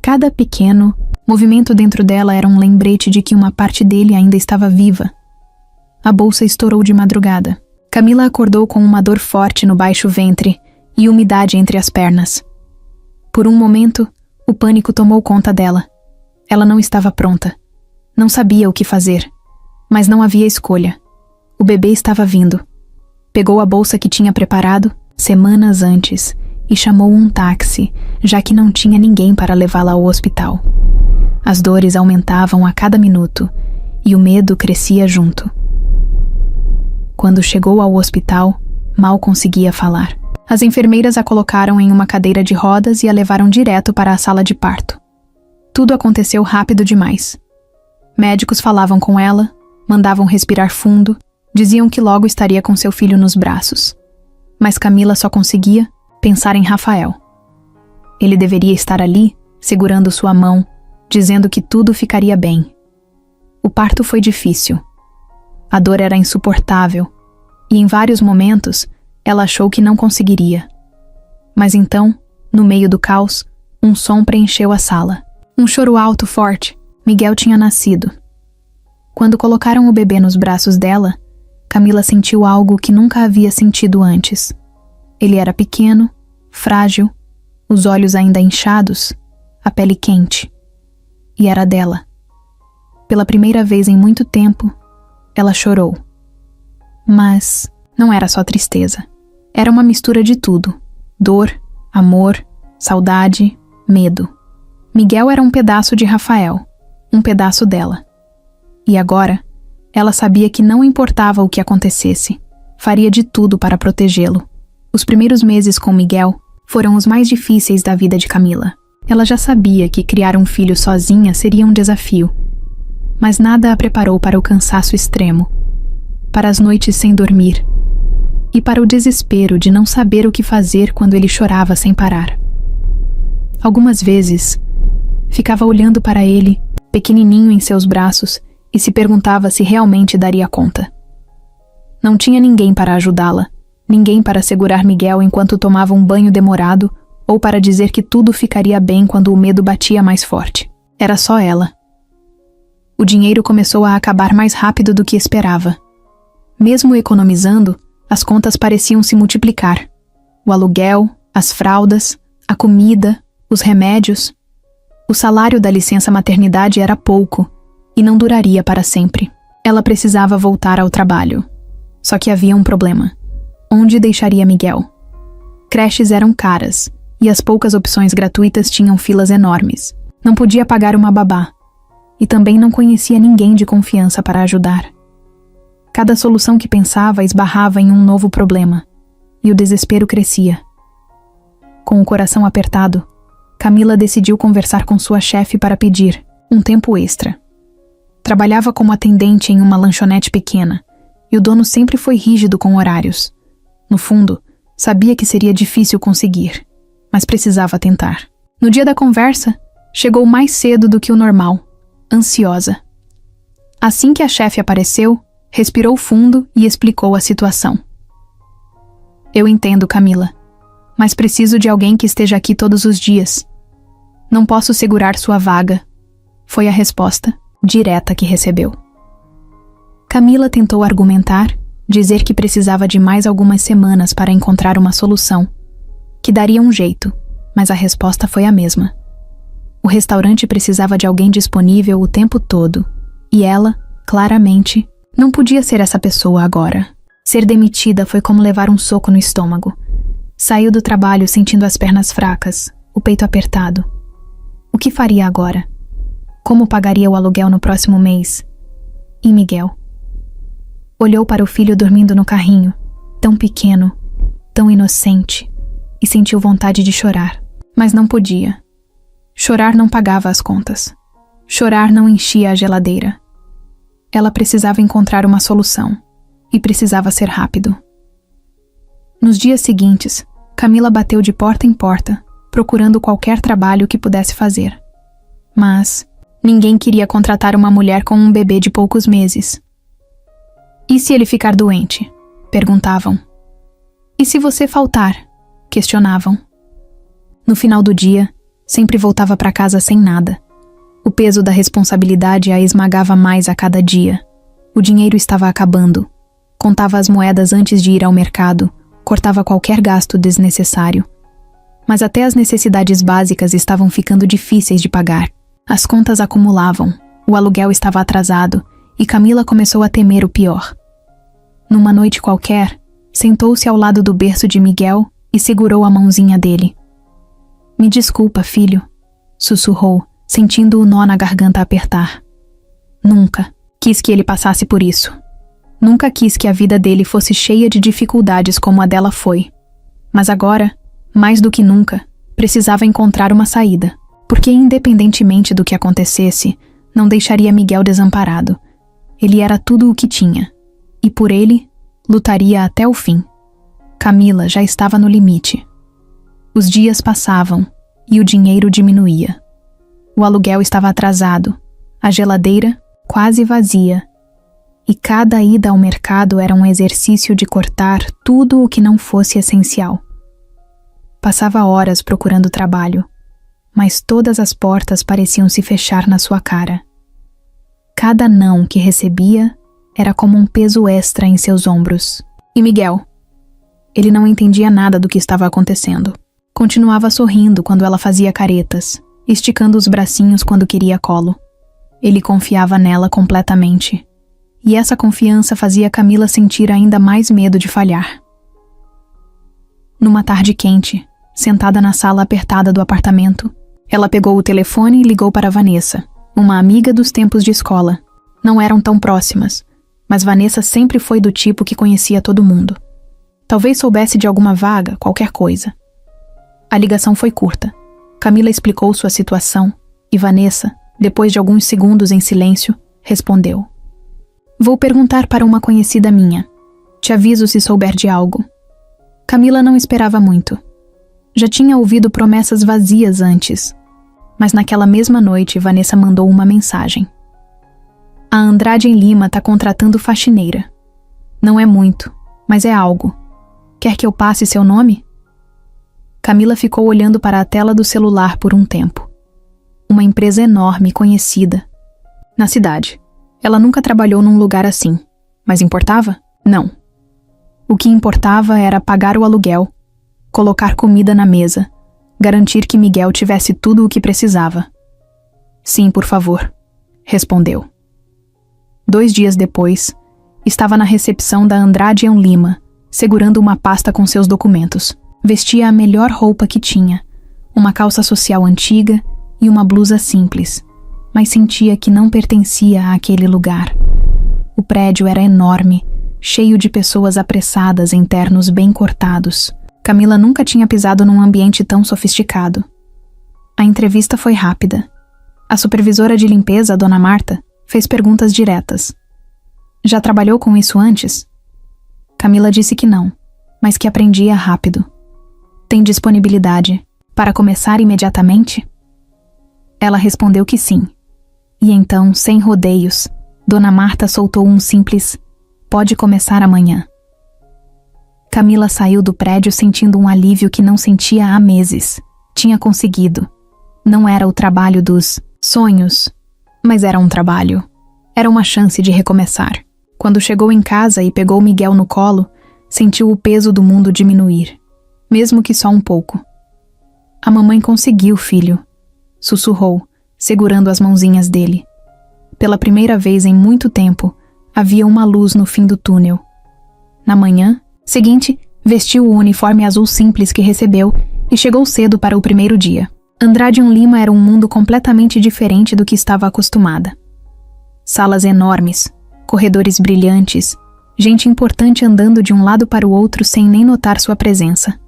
cada pequeno movimento dentro dela era um lembrete de que uma parte dele ainda estava viva. A bolsa estourou de madrugada. Camila acordou com uma dor forte no baixo ventre e umidade entre as pernas. Por um momento, o pânico tomou conta dela. Ela não estava pronta. Não sabia o que fazer. Mas não havia escolha. O bebê estava vindo. Pegou a bolsa que tinha preparado semanas antes e chamou um táxi, já que não tinha ninguém para levá-la ao hospital. As dores aumentavam a cada minuto e o medo crescia junto. Quando chegou ao hospital, mal conseguia falar. As enfermeiras a colocaram em uma cadeira de rodas e a levaram direto para a sala de parto. Tudo aconteceu rápido demais. Médicos falavam com ela, mandavam respirar fundo, diziam que logo estaria com seu filho nos braços. Mas Camila só conseguia pensar em Rafael. Ele deveria estar ali, segurando sua mão, dizendo que tudo ficaria bem. O parto foi difícil. A dor era insuportável, e em vários momentos ela achou que não conseguiria. Mas então, no meio do caos, um som preencheu a sala. Um choro alto, forte. Miguel tinha nascido. Quando colocaram o bebê nos braços dela, Camila sentiu algo que nunca havia sentido antes. Ele era pequeno, frágil, os olhos ainda inchados, a pele quente. E era dela. Pela primeira vez em muito tempo, ela chorou. Mas não era só tristeza. Era uma mistura de tudo: dor, amor, saudade, medo. Miguel era um pedaço de Rafael, um pedaço dela. E agora, ela sabia que não importava o que acontecesse, faria de tudo para protegê-lo. Os primeiros meses com Miguel foram os mais difíceis da vida de Camila. Ela já sabia que criar um filho sozinha seria um desafio, mas nada a preparou para o cansaço extremo, para as noites sem dormir e para o desespero de não saber o que fazer quando ele chorava sem parar. Algumas vezes, ficava olhando para ele, pequenininho em seus braços, e se perguntava se realmente daria conta. Não tinha ninguém para ajudá-la, ninguém para segurar Miguel enquanto tomava um banho demorado ou para dizer que tudo ficaria bem quando o medo batia mais forte. Era só ela. O dinheiro começou a acabar mais rápido do que esperava. Mesmo economizando, as contas pareciam se multiplicar. O aluguel, as fraldas, a comida, os remédios. O salário da licença maternidade era pouco e não duraria para sempre. Ela precisava voltar ao trabalho. Só que havia um problema. Onde deixaria Miguel? Creches eram caras e as poucas opções gratuitas tinham filas enormes. Não podia pagar uma babá e também não conhecia ninguém de confiança para ajudar. Cada solução que pensava esbarrava em um novo problema e o desespero crescia. Com o coração apertado, Camila decidiu conversar com sua chefe para pedir um tempo extra. Trabalhava como atendente em uma lanchonete pequena, e o dono sempre foi rígido com horários. No fundo, sabia que seria difícil conseguir, mas precisava tentar. No dia da conversa, chegou mais cedo do que o normal, ansiosa. Assim que a chefe apareceu, respirou fundo e explicou a situação. Eu entendo, Camila, mas preciso de alguém que esteja aqui todos os dias. Não posso segurar sua vaga, foi a resposta direta que recebeu. Camila tentou argumentar, dizer que precisava de mais algumas semanas para encontrar uma solução, que daria um jeito, mas a resposta foi a mesma. O restaurante precisava de alguém disponível o tempo todo, e ela, claramente, não podia ser essa pessoa agora. Ser demitida foi como levar um soco no estômago. Saiu do trabalho sentindo as pernas fracas, o peito apertado. O que faria agora? Como pagaria o aluguel no próximo mês? E Miguel? Olhou para o filho dormindo no carrinho, tão pequeno, tão inocente, e sentiu vontade de chorar, mas não podia. Chorar não pagava as contas. Chorar não enchia a geladeira. Ela precisava encontrar uma solução, e precisava ser rápido. Nos dias seguintes, Camila bateu de porta em porta, procurando qualquer trabalho que pudesse fazer. Mas ninguém queria contratar uma mulher com um bebê de poucos meses. E se ele ficar doente? Perguntavam. E se você faltar? Questionavam. No final do dia, sempre voltava para casa sem nada. O peso da responsabilidade a esmagava mais a cada dia. O dinheiro estava acabando. Contava as moedas antes de ir ao mercado, cortava qualquer gasto desnecessário. Mas até as necessidades básicas estavam ficando difíceis de pagar. As contas acumulavam, o aluguel estava atrasado e Camila começou a temer o pior. Numa noite qualquer, sentou-se ao lado do berço de Miguel e segurou a mãozinha dele. Me desculpa, filho, sussurrou, sentindo o nó na garganta apertar. Nunca quis que ele passasse por isso. Nunca quis que a vida dele fosse cheia de dificuldades como a dela foi. Mas agora, mais do que nunca, precisava encontrar uma saída, porque independentemente do que acontecesse, não deixaria Miguel desamparado. Ele era tudo o que tinha, e por ele, lutaria até o fim. Camila já estava no limite. Os dias passavam, e o dinheiro diminuía. O aluguel estava atrasado, a geladeira quase vazia, e cada ida ao mercado era um exercício de cortar tudo o que não fosse essencial. Passava horas procurando trabalho, mas todas as portas pareciam se fechar na sua cara. Cada não que recebia era como um peso extra em seus ombros. E Miguel? Ele não entendia nada do que estava acontecendo. Continuava sorrindo quando ela fazia caretas, esticando os bracinhos quando queria colo. Ele confiava nela completamente. E essa confiança fazia Camila sentir ainda mais medo de falhar. Numa tarde quente, sentada na sala apertada do apartamento, ela pegou o telefone e ligou para Vanessa, uma amiga dos tempos de escola. Não eram tão próximas, mas Vanessa sempre foi do tipo que conhecia todo mundo. Talvez soubesse de alguma vaga, qualquer coisa. A ligação foi curta. Camila explicou sua situação e Vanessa, depois de alguns segundos em silêncio, respondeu: "Vou perguntar para uma conhecida minha. Te aviso se souber de algo." Camila não esperava muito. Já tinha ouvido promessas vazias antes, mas naquela mesma noite Vanessa mandou uma mensagem. "A Andrade em Lima tá contratando faxineira. Não é muito, mas é algo. Quer que eu passe seu nome?" Camila ficou olhando para a tela do celular por um tempo. Uma empresa enorme e conhecida. Na cidade. Ela nunca trabalhou num lugar assim. Mas importava? Não. O que importava era pagar o aluguel, colocar comida na mesa, garantir que Miguel tivesse tudo o que precisava. "Sim, por favor", respondeu. 2 dias depois, estava na recepção da Andrade em Lima, segurando uma pasta com seus documentos. Vestia a melhor roupa que tinha, uma calça social antiga e uma blusa simples, mas sentia que não pertencia àquele lugar. O prédio era enorme, cheio de pessoas apressadas em ternos bem cortados. Camila nunca tinha pisado num ambiente tão sofisticado. A entrevista foi rápida. A supervisora de limpeza, Dona Marta, fez perguntas diretas. "Já trabalhou com isso antes?" Camila disse que não, mas que aprendia rápido. "Tem disponibilidade para começar imediatamente?" Ela respondeu que sim. E então, sem rodeios, Dona Marta soltou um simples "pode começar amanhã." Camila saiu do prédio sentindo um alívio que não sentia há meses. Tinha conseguido. Não era o trabalho dos sonhos, mas era um trabalho. Era uma chance de recomeçar. Quando chegou em casa e pegou Miguel no colo, sentiu o peso do mundo diminuir, mesmo que só um pouco. "A mamãe conseguiu, filho", sussurrou, segurando as mãozinhas dele. Pela primeira vez em muito tempo, havia uma luz no fim do túnel. Na manhã seguinte, vestiu o uniforme azul simples que recebeu e chegou cedo para o primeiro dia. Andrade em Lima era um mundo completamente diferente do que estava acostumada. Salas enormes, corredores brilhantes, gente importante andando de um lado para o outro sem nem notar sua presença.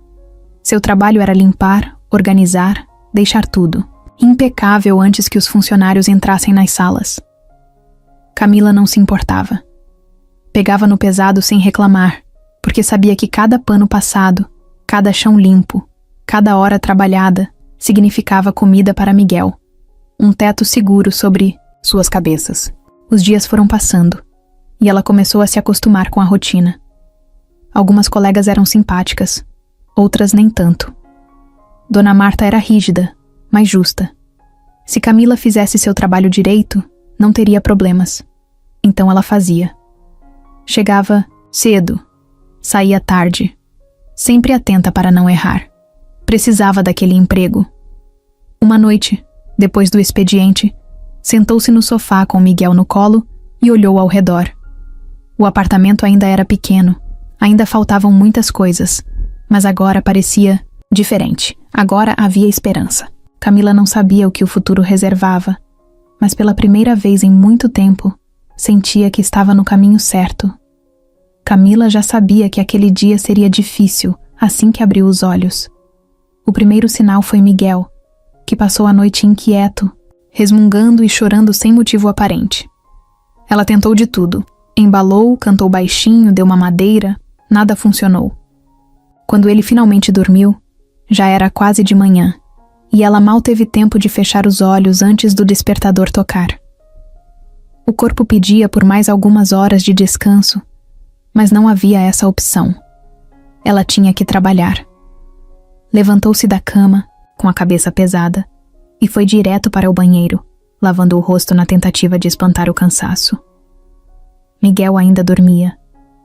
Seu trabalho era limpar, organizar, deixar tudo impecável antes que os funcionários entrassem nas salas. Camila não se importava. Pegava no pesado sem reclamar, porque sabia que cada pano passado, cada chão limpo, cada hora trabalhada, significava comida para Miguel, um teto seguro sobre suas cabeças. Os dias foram passando, e ela começou a se acostumar com a rotina. Algumas colegas eram simpáticas, outras nem tanto. Dona Marta era rígida, mas justa. Se Camila fizesse seu trabalho direito, não teria problemas. Então ela fazia. Chegava cedo, saía tarde, sempre atenta para não errar. Precisava daquele emprego. Uma noite, depois do expediente, sentou-se no sofá com Miguel no colo e olhou ao redor. O apartamento ainda era pequeno, ainda faltavam muitas coisas, mas agora parecia diferente. Agora havia esperança. Camila não sabia o que o futuro reservava, mas pela primeira vez em muito tempo, sentia que estava no caminho certo. Camila já sabia que aquele dia seria difícil assim que abriu os olhos. O primeiro sinal foi Miguel, que passou a noite inquieto, resmungando e chorando sem motivo aparente. Ela tentou de tudo. Embalou, cantou baixinho, deu uma madeira, nada funcionou. Quando ele finalmente dormiu, já era quase de manhã, e ela mal teve tempo de fechar os olhos antes do despertador tocar. O corpo pedia por mais algumas horas de descanso, mas não havia essa opção. Ela tinha que trabalhar. Levantou-se da cama, com a cabeça pesada, e foi direto para o banheiro, lavando o rosto na tentativa de espantar o cansaço. Miguel ainda dormia,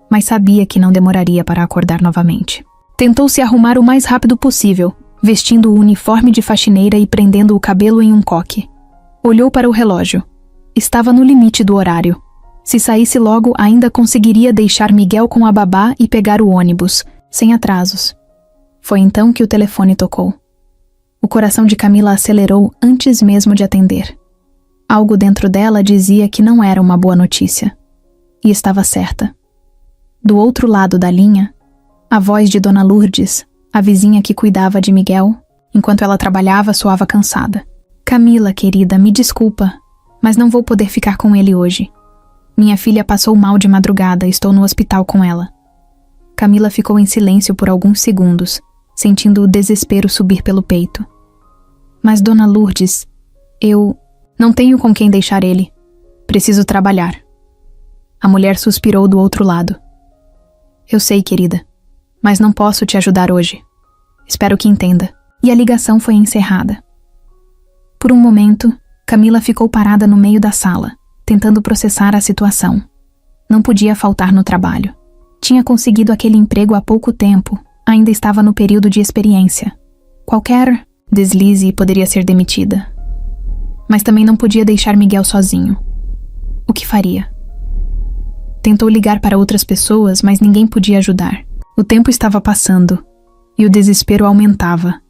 mas sabia que não demoraria para acordar novamente. Tentou se arrumar o mais rápido possível, vestindo o uniforme de faxineira e prendendo o cabelo em um coque. Olhou para o relógio. Estava no limite do horário. Se saísse logo, ainda conseguiria deixar Miguel com a babá e pegar o ônibus, sem atrasos. Foi então que o telefone tocou. O coração de Camila acelerou antes mesmo de atender. Algo dentro dela dizia que não era uma boa notícia. E estava certa. Do outro lado da linha, a voz de Dona Lourdes, a vizinha que cuidava de Miguel, enquanto ela trabalhava, soava cansada. Camila, querida, me desculpa, mas não vou poder ficar com ele hoje. Minha filha passou mal de madrugada, estou no hospital com ela. Camila ficou em silêncio por alguns segundos, sentindo o desespero subir pelo peito. Mas Dona Lourdes, eu não tenho com quem deixar ele. Preciso trabalhar. A mulher suspirou do outro lado. Eu sei, querida, mas não posso te ajudar hoje. Espero que entenda. E a ligação foi encerrada. Por um momento, Camila ficou parada no meio da sala, tentando processar a situação. Não podia faltar no trabalho. Tinha conseguido aquele emprego há pouco tempo, ainda estava no período de experiência. Qualquer deslize poderia ser demitida. Mas também não podia deixar Miguel sozinho. O que faria? Tentou ligar para outras pessoas, mas ninguém podia ajudar. O tempo estava passando, e o desespero aumentava.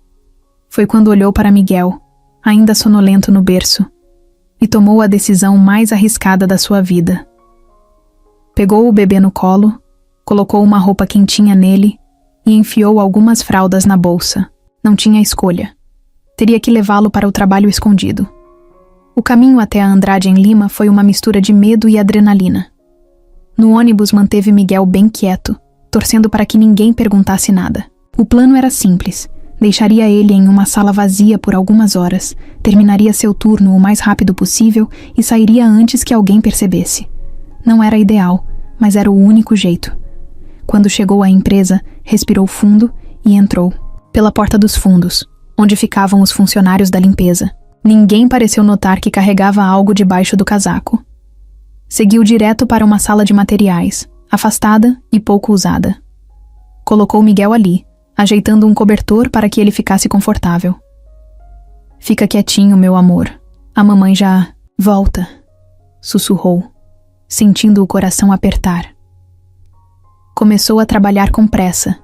Foi quando olhou para Miguel, ainda sonolento no berço, e tomou a decisão mais arriscada da sua vida. Pegou o bebê no colo, colocou uma roupa quentinha nele e enfiou algumas fraldas na bolsa. Não tinha escolha. Teria que levá-lo para o trabalho escondido. O caminho até a Andrade em Lima foi uma mistura de medo e adrenalina. No ônibus manteve Miguel bem quieto, torcendo para que ninguém perguntasse nada. O plano era simples. Deixaria ele em uma sala vazia por algumas horas, terminaria seu turno o mais rápido possível e sairia antes que alguém percebesse. Não era ideal, mas era o único jeito. Quando chegou à empresa, respirou fundo e entrou. Pela porta dos fundos, onde ficavam os funcionários da limpeza. Ninguém pareceu notar que carregava algo debaixo do casaco. Seguiu direto para uma sala de materiais, afastada e pouco usada. Colocou Miguel ali, ajeitando um cobertor para que ele ficasse confortável. Fica quietinho, meu amor. A mamãe já volta, sussurrou, sentindo o coração apertar. Começou a trabalhar com pressa,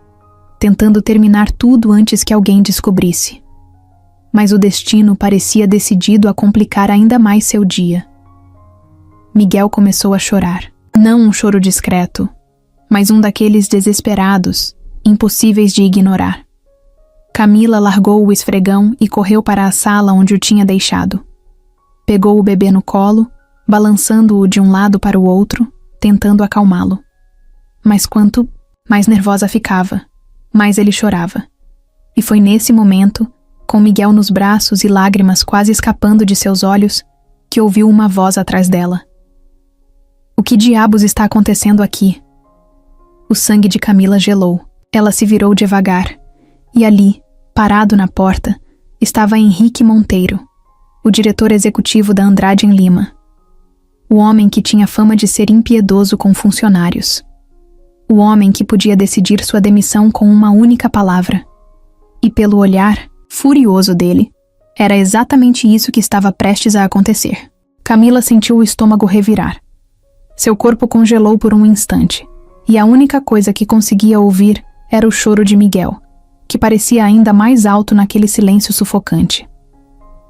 tentando terminar tudo antes que alguém descobrisse. Mas o destino parecia decidido a complicar ainda mais seu dia. Miguel começou a chorar. Não um choro discreto, mas um daqueles desesperados, impossíveis de ignorar. Camila largou o esfregão e correu para a sala onde o tinha deixado. Pegou o bebê no colo, balançando-o de um lado para o outro, tentando acalmá-lo. Mas quanto mais nervosa ficava, mais ele chorava. E foi nesse momento, com Miguel nos braços e lágrimas quase escapando de seus olhos, que ouviu uma voz atrás dela. O que diabos está acontecendo aqui? O sangue de Camila gelou. Ela se virou devagar, e ali, parado na porta, estava Henrique Monteiro, o diretor executivo da Andrade em Lima. O homem que tinha fama de ser impiedoso com funcionários. O homem que podia decidir sua demissão com uma única palavra. E pelo olhar furioso dele, era exatamente isso que estava prestes a acontecer. Camila sentiu o estômago revirar. Seu corpo congelou por um instante, e a única coisa que conseguia ouvir era o choro de Miguel, que parecia ainda mais alto naquele silêncio sufocante.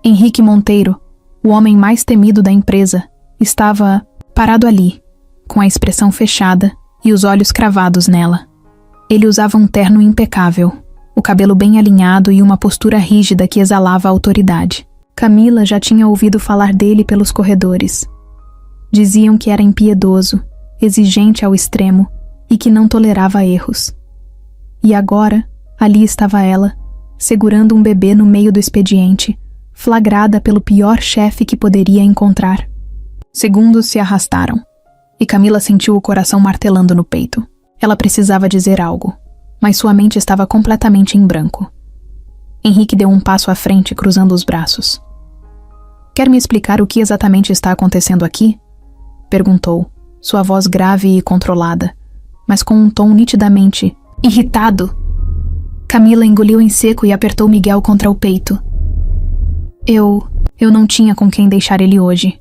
Henrique Monteiro, o homem mais temido da empresa, estava parado ali, com a expressão fechada e os olhos cravados nela. Ele usava um terno impecável, o cabelo bem alinhado e uma postura rígida que exalava autoridade. Camila já tinha ouvido falar dele pelos corredores. Diziam que era impiedoso, exigente ao extremo e que não tolerava erros. E agora, ali estava ela, segurando um bebê no meio do expediente, flagrada pelo pior chefe que poderia encontrar. Segundos se arrastaram, e Camila sentiu o coração martelando no peito. Ela precisava dizer algo, mas sua mente estava completamente em branco. Henrique deu um passo à frente, cruzando os braços. "Quer me explicar o que exatamente está acontecendo aqui?" perguntou, sua voz grave e controlada, mas com um tom nitidamente irritado. Camila engoliu em seco e apertou Miguel contra o peito. Eu não tinha com quem deixar ele hoje",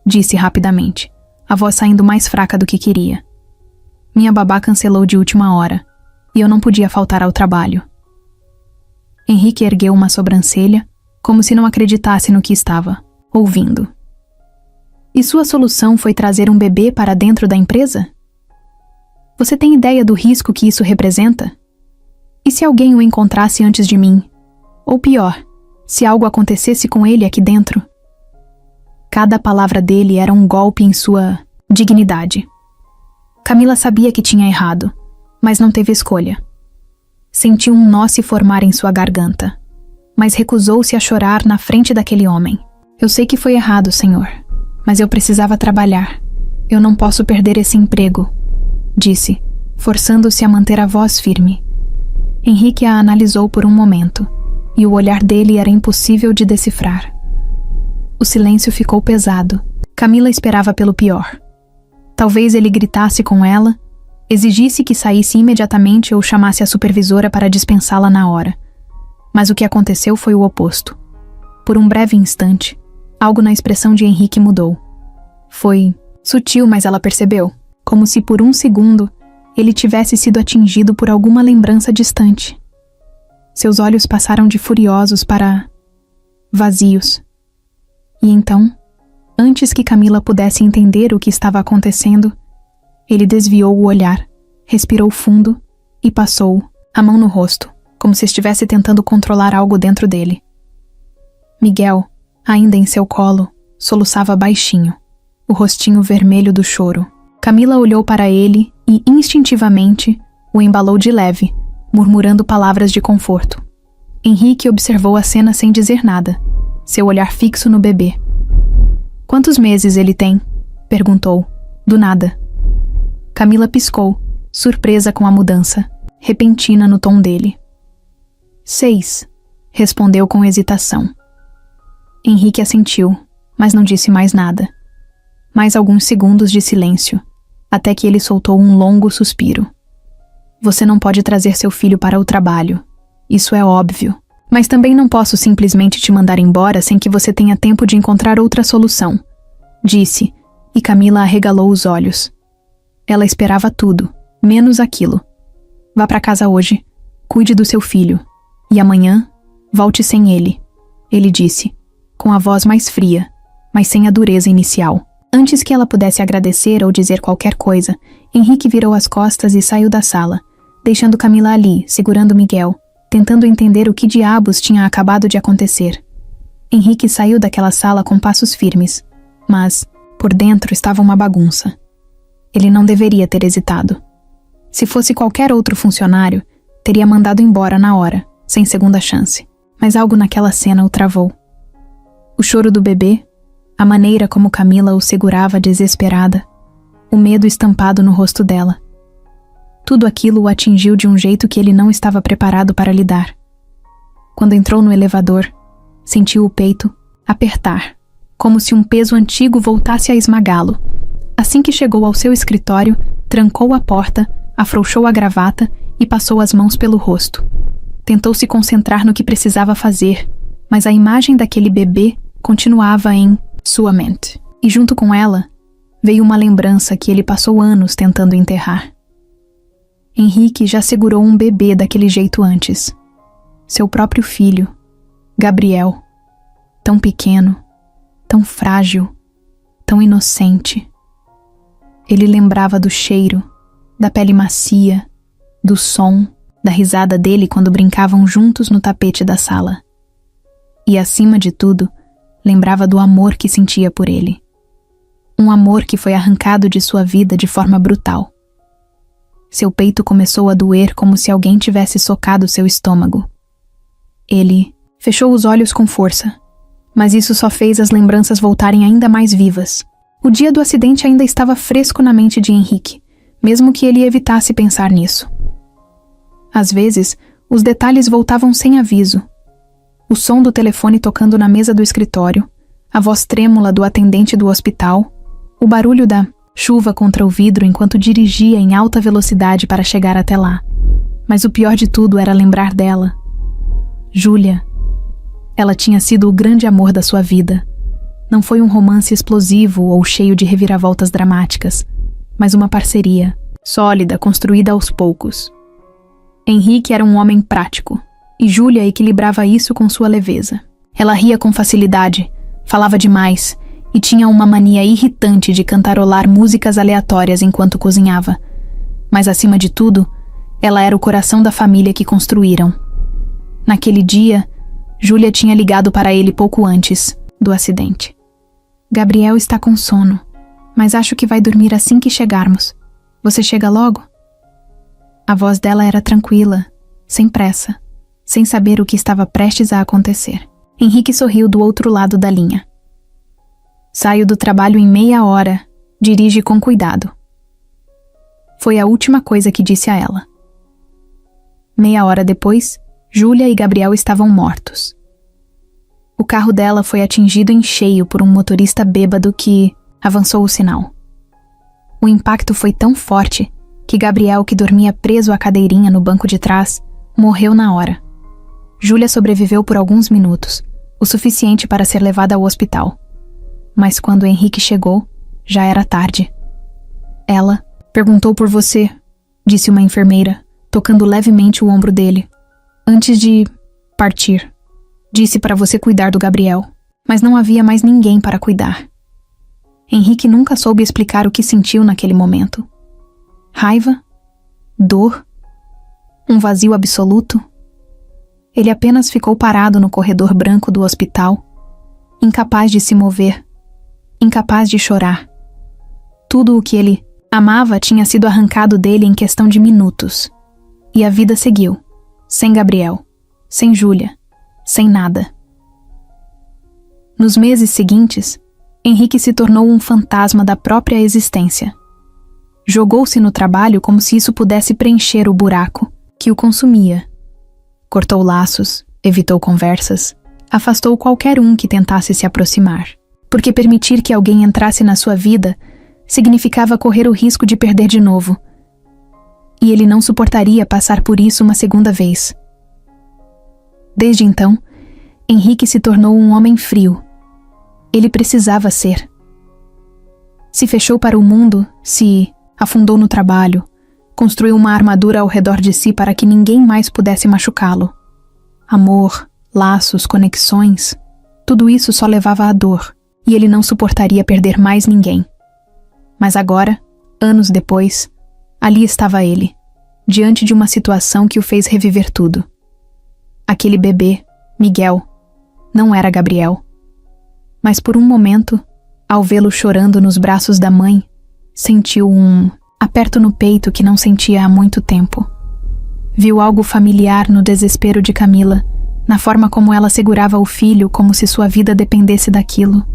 disse rapidamente, a voz saindo mais fraca do que queria. "Minha babá cancelou de última hora, e eu não podia faltar ao trabalho." Henrique ergueu uma sobrancelha, como se não acreditasse no que estava ouvindo. "E sua solução foi trazer um bebê para dentro da empresa? Você tem ideia do risco que isso representa? E se alguém o encontrasse antes de mim? Ou pior, se algo acontecesse com ele aqui dentro?" Cada palavra dele era um golpe em sua dignidade. Camila sabia que tinha errado, mas não teve escolha. Sentiu um nó se formar em sua garganta, mas recusou-se a chorar na frente daquele homem. "Eu sei que foi errado, senhor, mas eu precisava trabalhar. Eu não posso perder esse emprego", disse, forçando-se a manter a voz firme. Henrique a analisou por um momento, e o olhar dele era impossível de decifrar. O silêncio ficou pesado. Camila esperava pelo pior. Talvez ele gritasse com ela, exigisse que saísse imediatamente ou chamasse a supervisora para dispensá-la na hora. Mas o que aconteceu foi o oposto. Por um breve instante, algo na expressão de Henrique mudou. Foi sutil, mas ela percebeu, como se por um segundo ele tivesse sido atingido por alguma lembrança distante. Seus olhos passaram de furiosos para vazios. E então, antes que Camila pudesse entender o que estava acontecendo, ele desviou o olhar, respirou fundo e passou a mão no rosto, como se estivesse tentando controlar algo dentro dele. Miguel, ainda em seu colo, soluçava baixinho, o rostinho vermelho do choro. Camila olhou para ele e, instintivamente, o embalou de leve, murmurando palavras de conforto. Henrique observou a cena sem dizer nada, seu olhar fixo no bebê. "Quantos meses ele tem?" perguntou, do nada. Camila piscou, surpresa com a mudança, repentina no tom dele. 6, respondeu com hesitação. Henrique assentiu, mas não disse mais nada. Mais alguns segundos de silêncio, até que ele soltou um longo suspiro. "Você não pode trazer seu filho para o trabalho. Isso é óbvio. Mas também não posso simplesmente te mandar embora sem que você tenha tempo de encontrar outra solução", disse, e Camila arregalou os olhos. Ela esperava tudo, menos aquilo. "Vá para casa hoje, cuide do seu filho, e amanhã, volte sem ele disse, com a voz mais fria, mas sem a dureza inicial. Antes que ela pudesse agradecer ou dizer qualquer coisa, Henrique virou as costas e saiu da sala, deixando Camila ali, segurando Miguel, tentando entender o que diabos tinha acabado de acontecer. Henrique saiu daquela sala com passos firmes, mas, por dentro, estava uma bagunça. Ele não deveria ter hesitado. Se fosse qualquer outro funcionário, teria mandado embora na hora, sem segunda chance. Mas algo naquela cena o travou. O choro do bebê, a maneira como Camila o segurava desesperada, o medo estampado no rosto dela. Tudo aquilo o atingiu de um jeito que ele não estava preparado para lidar. Quando entrou no elevador, sentiu o peito apertar, como se um peso antigo voltasse a esmagá-lo. Assim que chegou ao seu escritório, trancou a porta, afrouxou a gravata e passou as mãos pelo rosto. Tentou se concentrar no que precisava fazer, mas a imagem daquele bebê continuava em sua mente. E junto com ela, veio uma lembrança que ele passou anos tentando enterrar. Henrique já segurou um bebê daquele jeito antes. Seu próprio filho, Gabriel. tão pequeno, tão frágil, tão inocente. Ele lembrava do cheiro, da pele macia, do som, da risada dele quando brincavam juntos no tapete da sala. E, acima de tudo, lembrava do amor que sentia por ele. Um amor que foi arrancado de sua vida de forma brutal. Seu peito começou a doer como se alguém tivesse socado seu estômago. Ele fechou os olhos com força, mas isso só fez as lembranças voltarem ainda mais vivas. O dia do acidente ainda estava fresco na mente de Henrique, mesmo que ele evitasse pensar nisso. Às vezes, os detalhes voltavam sem aviso. O som do telefone tocando na mesa do escritório, a voz trêmula do atendente do hospital, o barulho da chuva contra o vidro enquanto dirigia em alta velocidade para chegar até lá. Mas o pior de tudo era lembrar dela. Júlia. Ela tinha sido o grande amor da sua vida. Não foi um romance explosivo ou cheio de reviravoltas dramáticas, mas uma parceria, sólida, construída aos poucos. Henrique era um homem prático, e Júlia equilibrava isso com sua leveza. Ela ria com facilidade, falava demais, e tinha uma mania irritante de cantarolar músicas aleatórias enquanto cozinhava. Mas, acima de tudo, ela era o coração da família que construíram. Naquele dia, Júlia tinha ligado para ele pouco antes do acidente. Gabriel está com sono, mas acho que vai dormir assim que chegarmos. Você chega logo? A voz dela era tranquila, sem pressa, sem saber o que estava prestes a acontecer. Henrique sorriu do outro lado da linha. Saio do trabalho em meia hora, dirige com cuidado. Foi a última coisa que disse a ela. Meia hora depois, Júlia e Gabriel estavam mortos. O carro dela foi atingido em cheio por um motorista bêbado que avançou o sinal. O impacto foi tão forte que Gabriel, que dormia preso à cadeirinha no banco de trás, morreu na hora. Júlia sobreviveu por alguns minutos, o suficiente para ser levada ao hospital. Mas quando Henrique chegou, já era tarde. Ela perguntou por você, disse uma enfermeira, tocando levemente o ombro dele. Antes de partir, disse para você cuidar do Gabriel, mas não havia mais ninguém para cuidar. Henrique nunca soube explicar o que sentiu naquele momento. Raiva? Dor? Um vazio absoluto? Ele apenas ficou parado no corredor branco do hospital, incapaz de se mover, incapaz de chorar. Tudo o que ele amava tinha sido arrancado dele em questão de minutos. E a vida seguiu, sem Gabriel, sem Júlia, sem nada. Nos meses seguintes, Henrique se tornou um fantasma da própria existência. Jogou-se no trabalho como se isso pudesse preencher o buraco que o consumia. Cortou laços, evitou conversas, afastou qualquer um que tentasse se aproximar, porque permitir que alguém entrasse na sua vida significava correr o risco de perder de novo. E ele não suportaria passar por isso uma segunda vez. Desde então, Henrique se tornou um homem frio. Ele precisava ser. Se fechou para o mundo, se afundou no trabalho, construiu uma armadura ao redor de si para que ninguém mais pudesse machucá-lo. Amor, laços, conexões, tudo isso só levava à dor, e ele não suportaria perder mais ninguém. Mas agora, anos depois, ali estava ele, diante de uma situação que o fez reviver tudo. Aquele bebê, Miguel, não era Gabriel. Mas por um momento, ao vê-lo chorando nos braços da mãe, sentiu um aperto no peito que não sentia há muito tempo. Viu algo familiar no desespero de Camila, na forma como ela segurava o filho como se sua vida dependesse daquilo.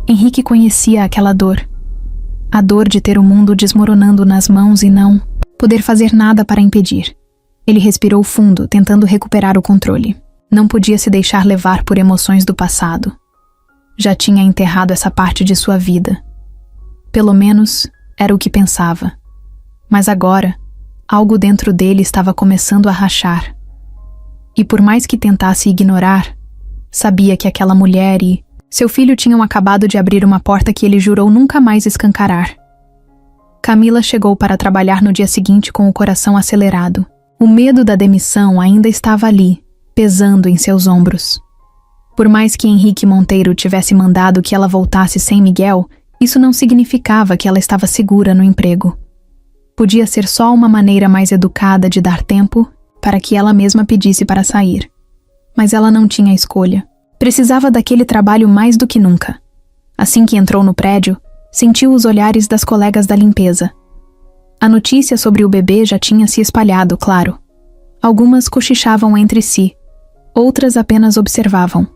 Henrique conhecia aquela dor. A dor de ter o mundo desmoronando nas mãos e não poder fazer nada para impedir. Ele respirou fundo, tentando recuperar o controle. Não podia se deixar levar por emoções do passado. Já tinha enterrado essa parte de sua vida. Pelo menos, era o que pensava. Mas agora, algo dentro dele estava começando a rachar. E por mais que tentasse ignorar, sabia que aquela mulher e seu filho tinham acabado de abrir uma porta que ele jurou nunca mais escancarar. Camila chegou para trabalhar no dia seguinte com o coração acelerado. O medo da demissão ainda estava ali, pesando em seus ombros. Por mais que Henrique Monteiro tivesse mandado que ela voltasse sem Miguel, isso não significava que ela estava segura no emprego. Podia ser só uma maneira mais educada de dar tempo para que ela mesma pedisse para sair. Mas ela não tinha escolha. Precisava daquele trabalho mais do que nunca. Assim que entrou no prédio, sentiu os olhares das colegas da limpeza. A notícia sobre o bebê já tinha se espalhado, claro. Algumas cochichavam entre si, outras apenas observavam.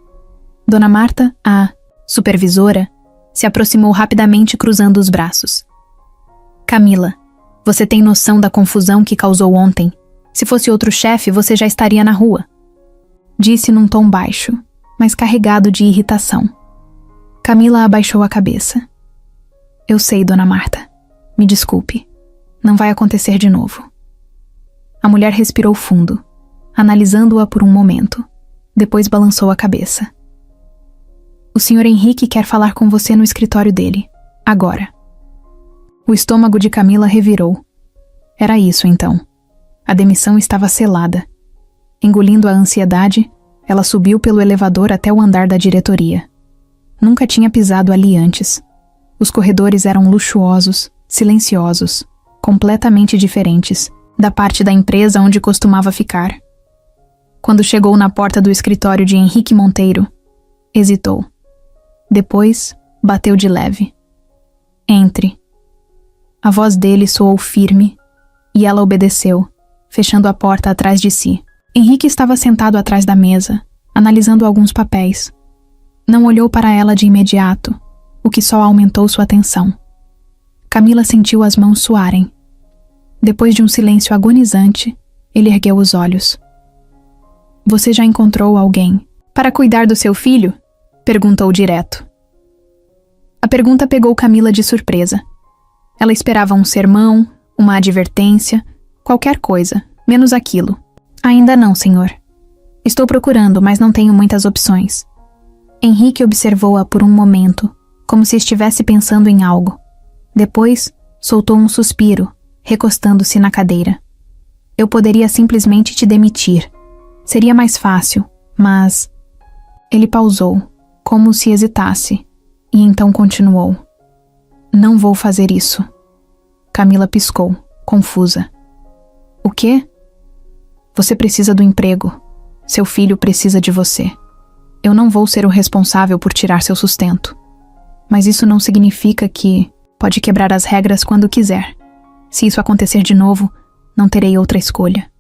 Dona Marta, a supervisora, se aproximou rapidamente cruzando os braços. Camila, você tem noção da confusão que causou ontem? Se fosse outro chefe, você já estaria na rua. Disse num tom baixo, mas carregado de irritação. Camila abaixou a cabeça. Eu sei, Dona Marta. Me desculpe. Não vai acontecer de novo. A mulher respirou fundo, analisando-a por um momento. Depois balançou a cabeça. O Sr. Henrique quer falar com você no escritório dele. Agora. O estômago de Camila revirou. Era isso, então. A demissão estava selada. Engolindo a ansiedade, ela subiu pelo elevador até o andar da diretoria. Nunca tinha pisado ali antes. Os corredores eram luxuosos, silenciosos, completamente diferentes da parte da empresa onde costumava ficar. Quando chegou na porta do escritório de Henrique Monteiro, hesitou. Depois, bateu de leve. Entre. A voz dele soou firme e ela obedeceu, fechando a porta atrás de si. Henrique estava sentado atrás da mesa, analisando alguns papéis. Não olhou para ela de imediato, o que só aumentou sua tensão. Camila sentiu as mãos suarem. Depois de um silêncio agonizante, ele ergueu os olhos. Você já encontrou alguém para cuidar do seu filho? Perguntou direto. A pergunta pegou Camila de surpresa. Ela esperava um sermão, uma advertência, qualquer coisa, menos aquilo. Ainda não, senhor. Estou procurando, mas não tenho muitas opções. Henrique observou-a por um momento, como se estivesse pensando em algo. Depois, soltou um suspiro, recostando-se na cadeira. Eu poderia simplesmente te demitir. Seria mais fácil, mas... Ele pausou, como se hesitasse, e então continuou. Não vou fazer isso. Camila piscou, confusa. O quê? Você precisa do emprego. Seu filho precisa de você. Eu não vou ser o responsável por tirar seu sustento. Mas isso não significa que pode quebrar as regras quando quiser. Se isso acontecer de novo, não terei outra escolha.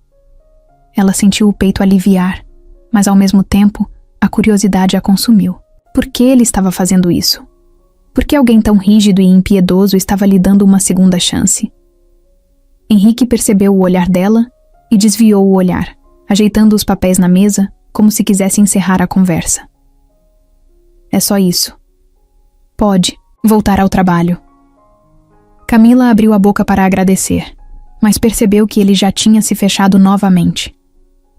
Ela sentiu o peito aliviar, mas ao mesmo tempo, a curiosidade a consumiu. Por que ele estava fazendo isso? Por que alguém tão rígido e impiedoso estava lhe dando uma segunda chance? Henrique percebeu o olhar dela e desviou o olhar, ajeitando os papéis na mesa, como se quisesse encerrar a conversa. É só isso. Pode voltar ao trabalho. Camila abriu a boca para agradecer, mas percebeu que ele já tinha se fechado novamente.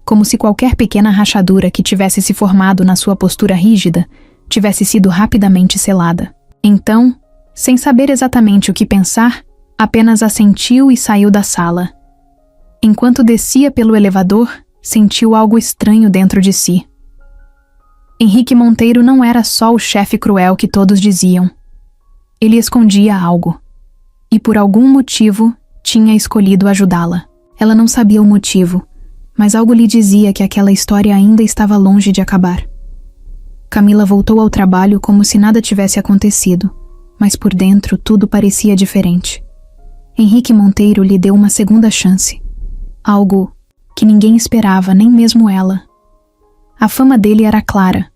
Como se qualquer pequena rachadura que tivesse se formado na sua postura rígida tivesse sido rapidamente selada. Então, sem saber exatamente o que pensar, apenas assentiu e saiu da sala. Enquanto descia pelo elevador, sentiu algo estranho dentro de si. Henrique Monteiro não era só o chefe cruel que todos diziam. Ele escondia algo. E por algum motivo, tinha escolhido ajudá-la. Ela não sabia o motivo, mas algo lhe dizia que aquela história ainda estava longe de acabar. Camila voltou ao trabalho como se nada tivesse acontecido, mas por dentro tudo parecia diferente. Henrique Monteiro lhe deu uma segunda chance. Algo que ninguém esperava, nem mesmo ela. A fama dele era clara.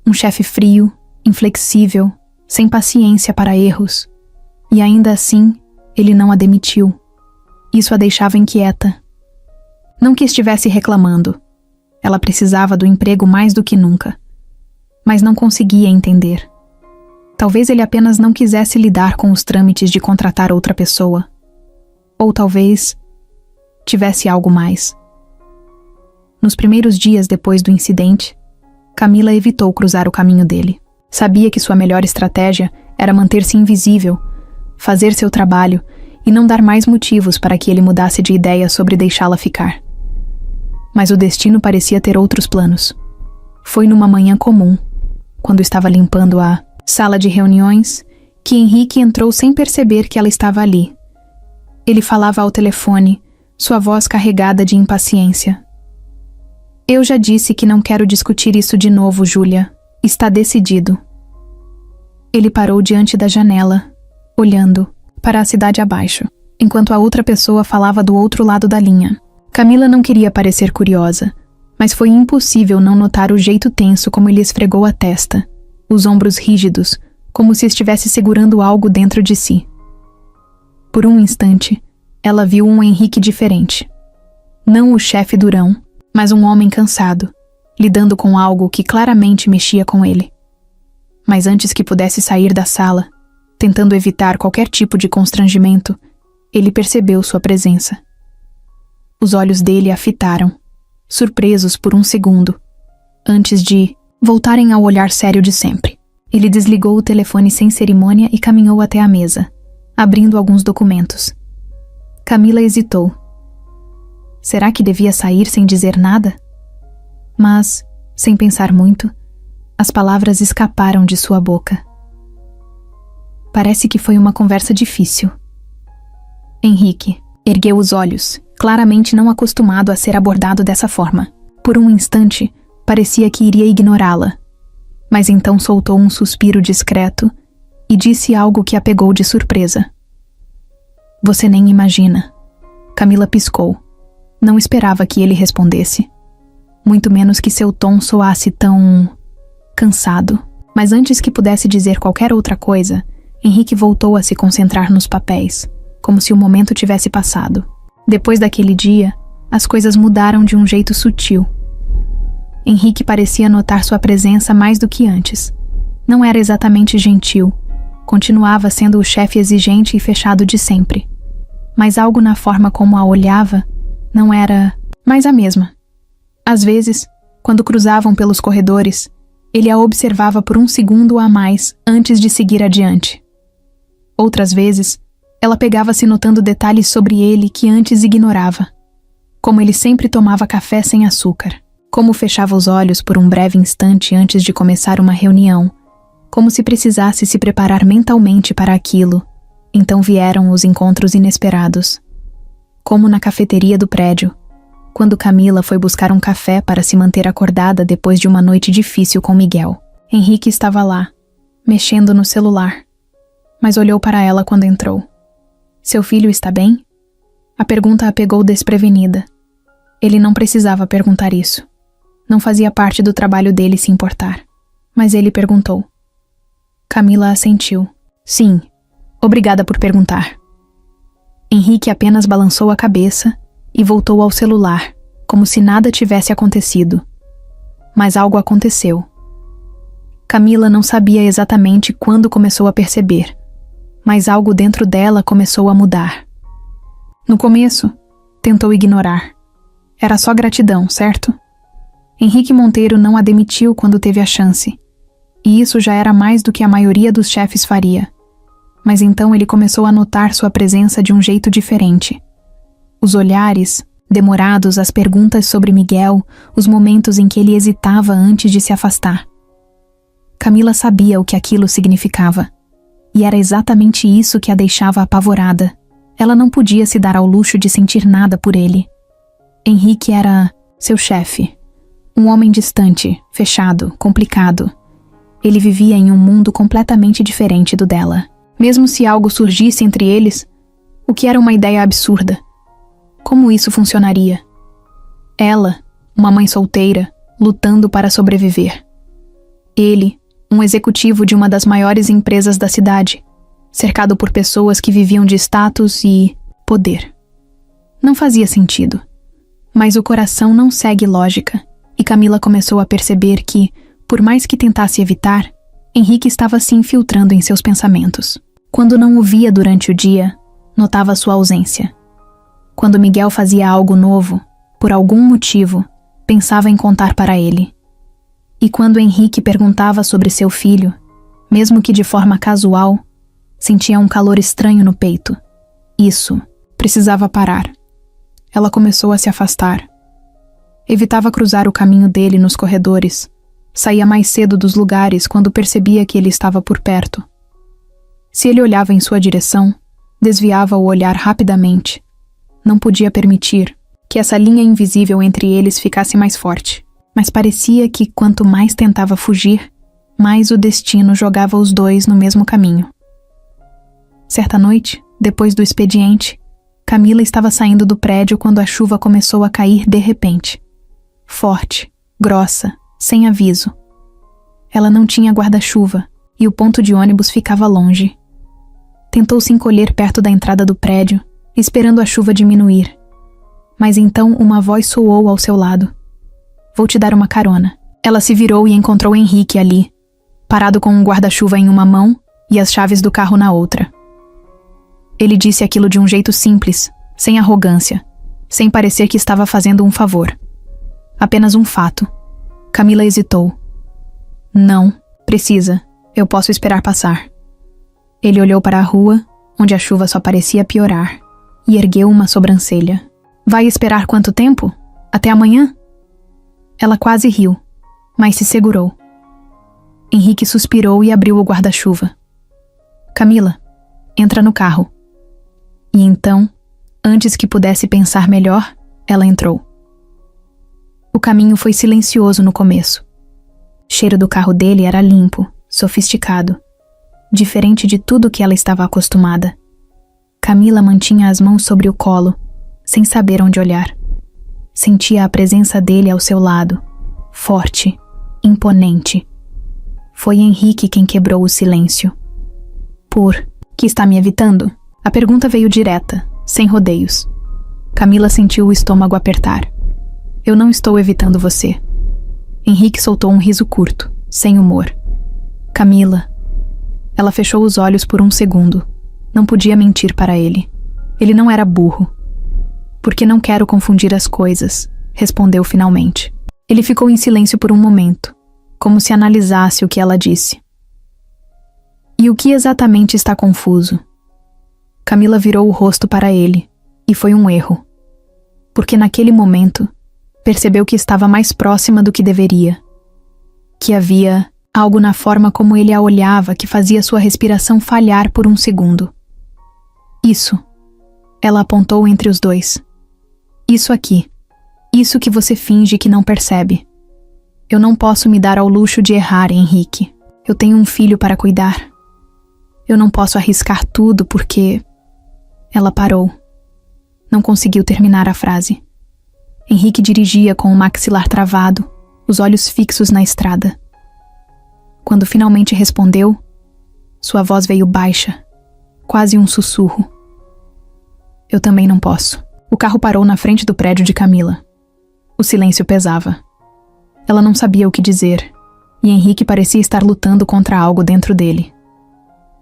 Um chefe frio, inflexível, sem paciência para erros. E ainda assim, ele não a demitiu. Isso a deixava inquieta. Não que estivesse reclamando. Ela precisava do emprego mais do que nunca. Mas não conseguia entender. Talvez ele apenas não quisesse lidar com os trâmites de contratar outra pessoa. Ou talvez tivesse algo mais. Nos primeiros dias depois do incidente, Camila evitou cruzar o caminho dele. Sabia que sua melhor estratégia era manter-se invisível, fazer seu trabalho e não dar mais motivos para que ele mudasse de ideia sobre deixá-la ficar. Mas o destino parecia ter outros planos. Foi numa manhã comum, quando estava limpando a sala de reuniões, que Henrique entrou sem perceber que ela estava ali. Ele falava ao telefone, sua voz carregada de impaciência. Eu já disse que não quero discutir isso de novo, Júlia. Está decidido. Ele parou diante da janela, olhando para a cidade abaixo, enquanto a outra pessoa falava do outro lado da linha. Camila não queria parecer curiosa, mas foi impossível não notar o jeito tenso como ele esfregou a testa, os ombros rígidos, como se estivesse segurando algo dentro de si. Por um instante, ela viu um Henrique diferente. Não o chefe durão, mas um homem cansado, lidando com algo que claramente mexia com ele. Mas antes que pudesse sair da sala, tentando evitar qualquer tipo de constrangimento, ele percebeu sua presença. Os olhos dele a fitaram, surpresos por um segundo, antes de voltarem ao olhar sério de sempre. Ele desligou o telefone sem cerimônia e caminhou até a mesa, abrindo alguns documentos. Camila hesitou. Será que devia sair sem dizer nada? Mas, sem pensar muito, as palavras escaparam de sua boca. Parece que foi uma conversa difícil. Henrique ergueu os olhos, claramente não acostumado a ser abordado dessa forma. Por um instante, parecia que iria ignorá-la, mas então soltou um suspiro discreto e disse algo que a pegou de surpresa. Você nem imagina. Camila piscou. Não esperava que ele respondesse. Muito menos que seu tom soasse tão cansado. Mas antes que pudesse dizer qualquer outra coisa, Henrique voltou a se concentrar nos papéis, como se o momento tivesse passado. Depois daquele dia, as coisas mudaram de um jeito sutil. Henrique parecia notar sua presença mais do que antes. Não era exatamente gentil. Continuava sendo o chefe exigente e fechado de sempre. Mas algo na forma como a olhava não era mais a mesma. Às vezes, quando cruzavam pelos corredores, ele a observava por um segundo a mais antes de seguir adiante. Outras vezes, ela pegava-se notando detalhes sobre ele que antes ignorava. Como ele sempre tomava café sem açúcar. Como fechava os olhos por um breve instante antes de começar uma reunião. Como se precisasse se preparar mentalmente para aquilo. Então vieram os encontros inesperados. Como na cafeteria do prédio, quando Camila foi buscar um café para se manter acordada depois de uma noite difícil com Miguel. Henrique estava lá, mexendo no celular, mas olhou para ela quando entrou. Seu filho está bem? A pergunta a pegou desprevenida. Ele não precisava perguntar isso. Não fazia parte do trabalho dele se importar. Mas ele perguntou. Camila assentiu. Sim, obrigada por perguntar. Henrique apenas balançou a cabeça e voltou ao celular, como se nada tivesse acontecido. Mas algo aconteceu. Camila não sabia exatamente quando começou a perceber, mas algo dentro dela começou a mudar. No começo, tentou ignorar. Era só gratidão, certo? Henrique Monteiro não a demitiu quando teve a chance, e isso já era mais do que a maioria dos chefes faria. Mas então ele começou a notar sua presença de um jeito diferente. Os olhares, demorados, as perguntas sobre Miguel, os momentos em que ele hesitava antes de se afastar. Camila sabia o que aquilo significava, e era exatamente isso que a deixava apavorada. Ela não podia se dar ao luxo de sentir nada por ele. Henrique era seu chefe. Um homem distante, fechado, complicado. Ele vivia em um mundo completamente diferente do dela. Mesmo se algo surgisse entre eles, o que era uma ideia absurda. Como isso funcionaria? Ela, uma mãe solteira, lutando para sobreviver. Ele, um executivo de uma das maiores empresas da cidade, cercado por pessoas que viviam de status e poder. Não fazia sentido. Mas o coração não segue lógica, e Camila começou a perceber que, por mais que tentasse evitar, Henrique estava se infiltrando em seus pensamentos. Quando não o via durante o dia, notava sua ausência. Quando Miguel fazia algo novo, por algum motivo, pensava em contar para ele. E quando Henrique perguntava sobre seu filho, mesmo que de forma casual, sentia um calor estranho no peito. Isso precisava parar. Ela começou a se afastar. Evitava cruzar o caminho dele nos corredores, Saía mais cedo dos lugares quando percebia que ele estava por perto. Se ele olhava em sua direção, desviava o olhar rapidamente. Não podia permitir que essa linha invisível entre eles ficasse mais forte, mas parecia que quanto mais tentava fugir, mais o destino jogava os dois no mesmo caminho. Certa noite, depois do expediente, Camila estava saindo do prédio quando a chuva começou a cair de repente. Forte, grossa, sem aviso. Ela não tinha guarda-chuva e o ponto de ônibus ficava longe. Tentou se encolher perto da entrada do prédio, esperando a chuva diminuir. Mas então uma voz soou ao seu lado. "Vou te dar uma carona." Ela se virou e encontrou Henrique ali, parado com um guarda-chuva em uma mão e as chaves do carro na outra. Ele disse aquilo de um jeito simples, sem arrogância, sem parecer que estava fazendo um favor. Apenas um fato. Camila hesitou. "Não, precisa. Eu posso esperar passar." Ele olhou para a rua, onde a chuva só parecia piorar, e ergueu uma sobrancelha. "Vai esperar quanto tempo? Até amanhã?" Ela quase riu, mas se segurou. Henrique suspirou e abriu o guarda-chuva. "Camila, entra no carro." E então, antes que pudesse pensar melhor, ela entrou. O caminho foi silencioso no começo. O cheiro do carro dele era limpo, sofisticado, diferente de tudo que ela estava acostumada. Camila mantinha as mãos sobre o colo, sem saber onde olhar. Sentia a presença dele ao seu lado, forte, imponente. Foi Henrique quem quebrou o silêncio. "Por que está me evitando?" A pergunta veio direta, sem rodeios. Camila sentiu o estômago apertar. "Eu não estou evitando você." Henrique soltou um riso curto, sem humor. "Camila." Ela fechou os olhos por um segundo. Não podia mentir para ele. Ele não era burro. "Porque não quero confundir as coisas", respondeu finalmente. Ele ficou em silêncio por um momento, como se analisasse o que ela disse. "E o que exatamente está confuso?" Camila virou o rosto para ele, e foi um erro. Porque naquele momento, percebeu que estava mais próxima do que deveria. Que havia algo na forma como ele a olhava que fazia sua respiração falhar por um segundo. "Isso." Ela apontou entre os dois. "Isso aqui. Isso que você finge que não percebe. Eu não posso me dar ao luxo de errar, Henrique. Eu tenho um filho para cuidar. Eu não posso arriscar tudo porque..." Ela parou. Não conseguiu terminar a frase. Henrique dirigia com o maxilar travado, os olhos fixos na estrada. Quando finalmente respondeu, sua voz veio baixa, quase um sussurro. "Eu também não posso." O carro parou na frente do prédio de Camila. O silêncio pesava. Ela não sabia o que dizer, e Henrique parecia estar lutando contra algo dentro dele.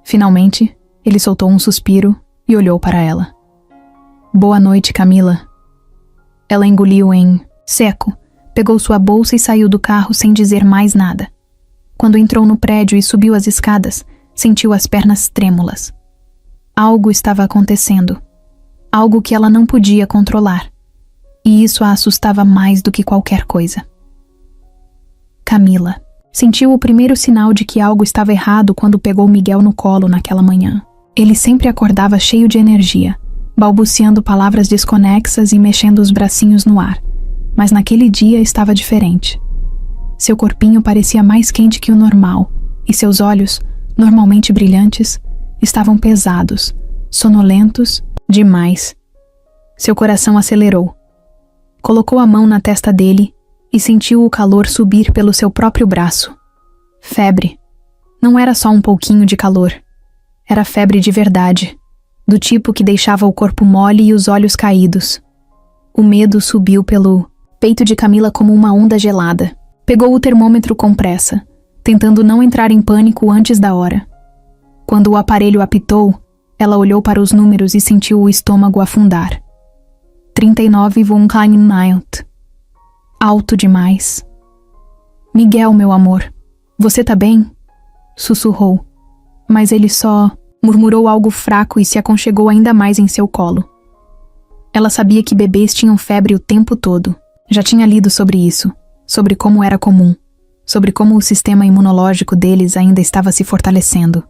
Finalmente, ele soltou um suspiro e olhou para ela. "Boa noite, Camila." Ela engoliu em seco, pegou sua bolsa e saiu do carro sem dizer mais nada. Quando entrou no prédio e subiu as escadas, sentiu as pernas trêmulas. Algo estava acontecendo. Algo que ela não podia controlar. E isso a assustava mais do que qualquer coisa. Camila sentiu o primeiro sinal de que algo estava errado quando pegou Miguel no colo naquela manhã. Ele sempre acordava cheio de energia, balbuciando palavras desconexas e mexendo os bracinhos no ar. Mas naquele dia estava diferente. Seu corpinho parecia mais quente que o normal, e seus olhos, normalmente brilhantes, estavam pesados, sonolentos, demais. Seu coração acelerou. Colocou a mão na testa dele e sentiu o calor subir pelo seu próprio braço. Febre. Não era só um pouquinho de calor. Era febre de verdade, do tipo que deixava o corpo mole e os olhos caídos. O medo subiu pelo peito de Camila como uma onda gelada. Pegou o termômetro com pressa, tentando não entrar em pânico antes da hora. Quando o aparelho apitou, ela olhou para os números e sentiu o estômago afundar. 39,9. Alto demais. "Miguel, meu amor, você tá bem?" Sussurrou. Mas ele só murmurou algo fraco e se aconchegou ainda mais em seu colo. Ela sabia que bebês tinham febre o tempo todo. Já tinha lido sobre isso, sobre como era comum. sobre como o sistema imunológico deles ainda estava se fortalecendo.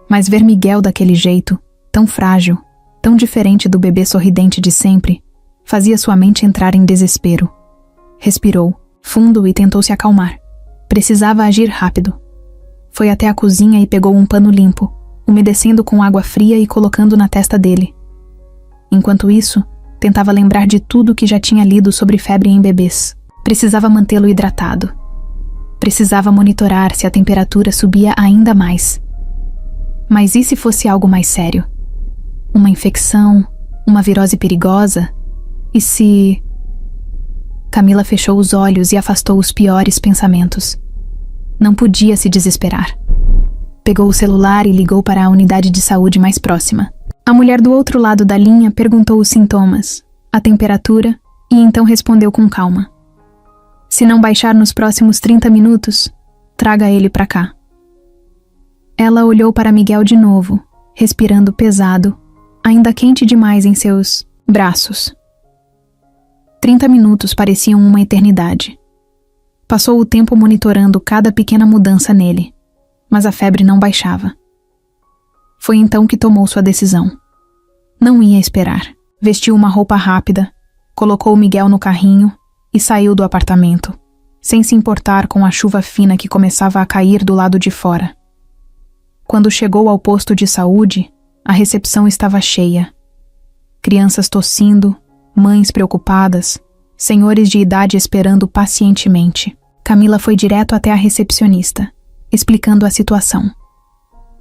Mas ver Miguel daquele jeito, tão frágil, tão diferente do bebê sorridente de sempre, fazia sua mente entrar em desespero. Respirou fundo e tentou se acalmar. Precisava agir rápido. Foi até a cozinha e pegou um pano limpo, umedecendo com água fria e colocando na testa dele. Enquanto isso, tentava lembrar de tudo que já tinha lido sobre febre em bebês. Precisava mantê-lo hidratado. Precisava monitorar se a temperatura subia ainda mais. Mas e se fosse algo mais sério? Uma infecção? Uma virose perigosa? E se... Camila fechou os olhos e afastou os piores pensamentos. Não podia se desesperar. Pegou o celular e ligou para a unidade de saúde mais próxima. A mulher do outro lado da linha perguntou os sintomas, a temperatura, e então respondeu com calma. Se não baixar nos próximos 30 minutos, traga ele para cá. Ela olhou para Miguel de novo, respirando pesado, ainda quente demais em seus braços. 30 minutos pareciam uma eternidade. Passou o tempo monitorando cada pequena mudança nele, mas a febre não baixava. Foi então que tomou sua decisão. Não ia esperar. Vestiu uma roupa rápida, colocou Miguel no carrinho e saiu do apartamento, sem se importar com a chuva fina que começava a cair do lado de fora. Quando chegou ao posto de saúde, a recepção estava cheia. Crianças tossindo, mães preocupadas, senhores de idade esperando pacientemente. Camila foi direto até a recepcionista, explicando a situação.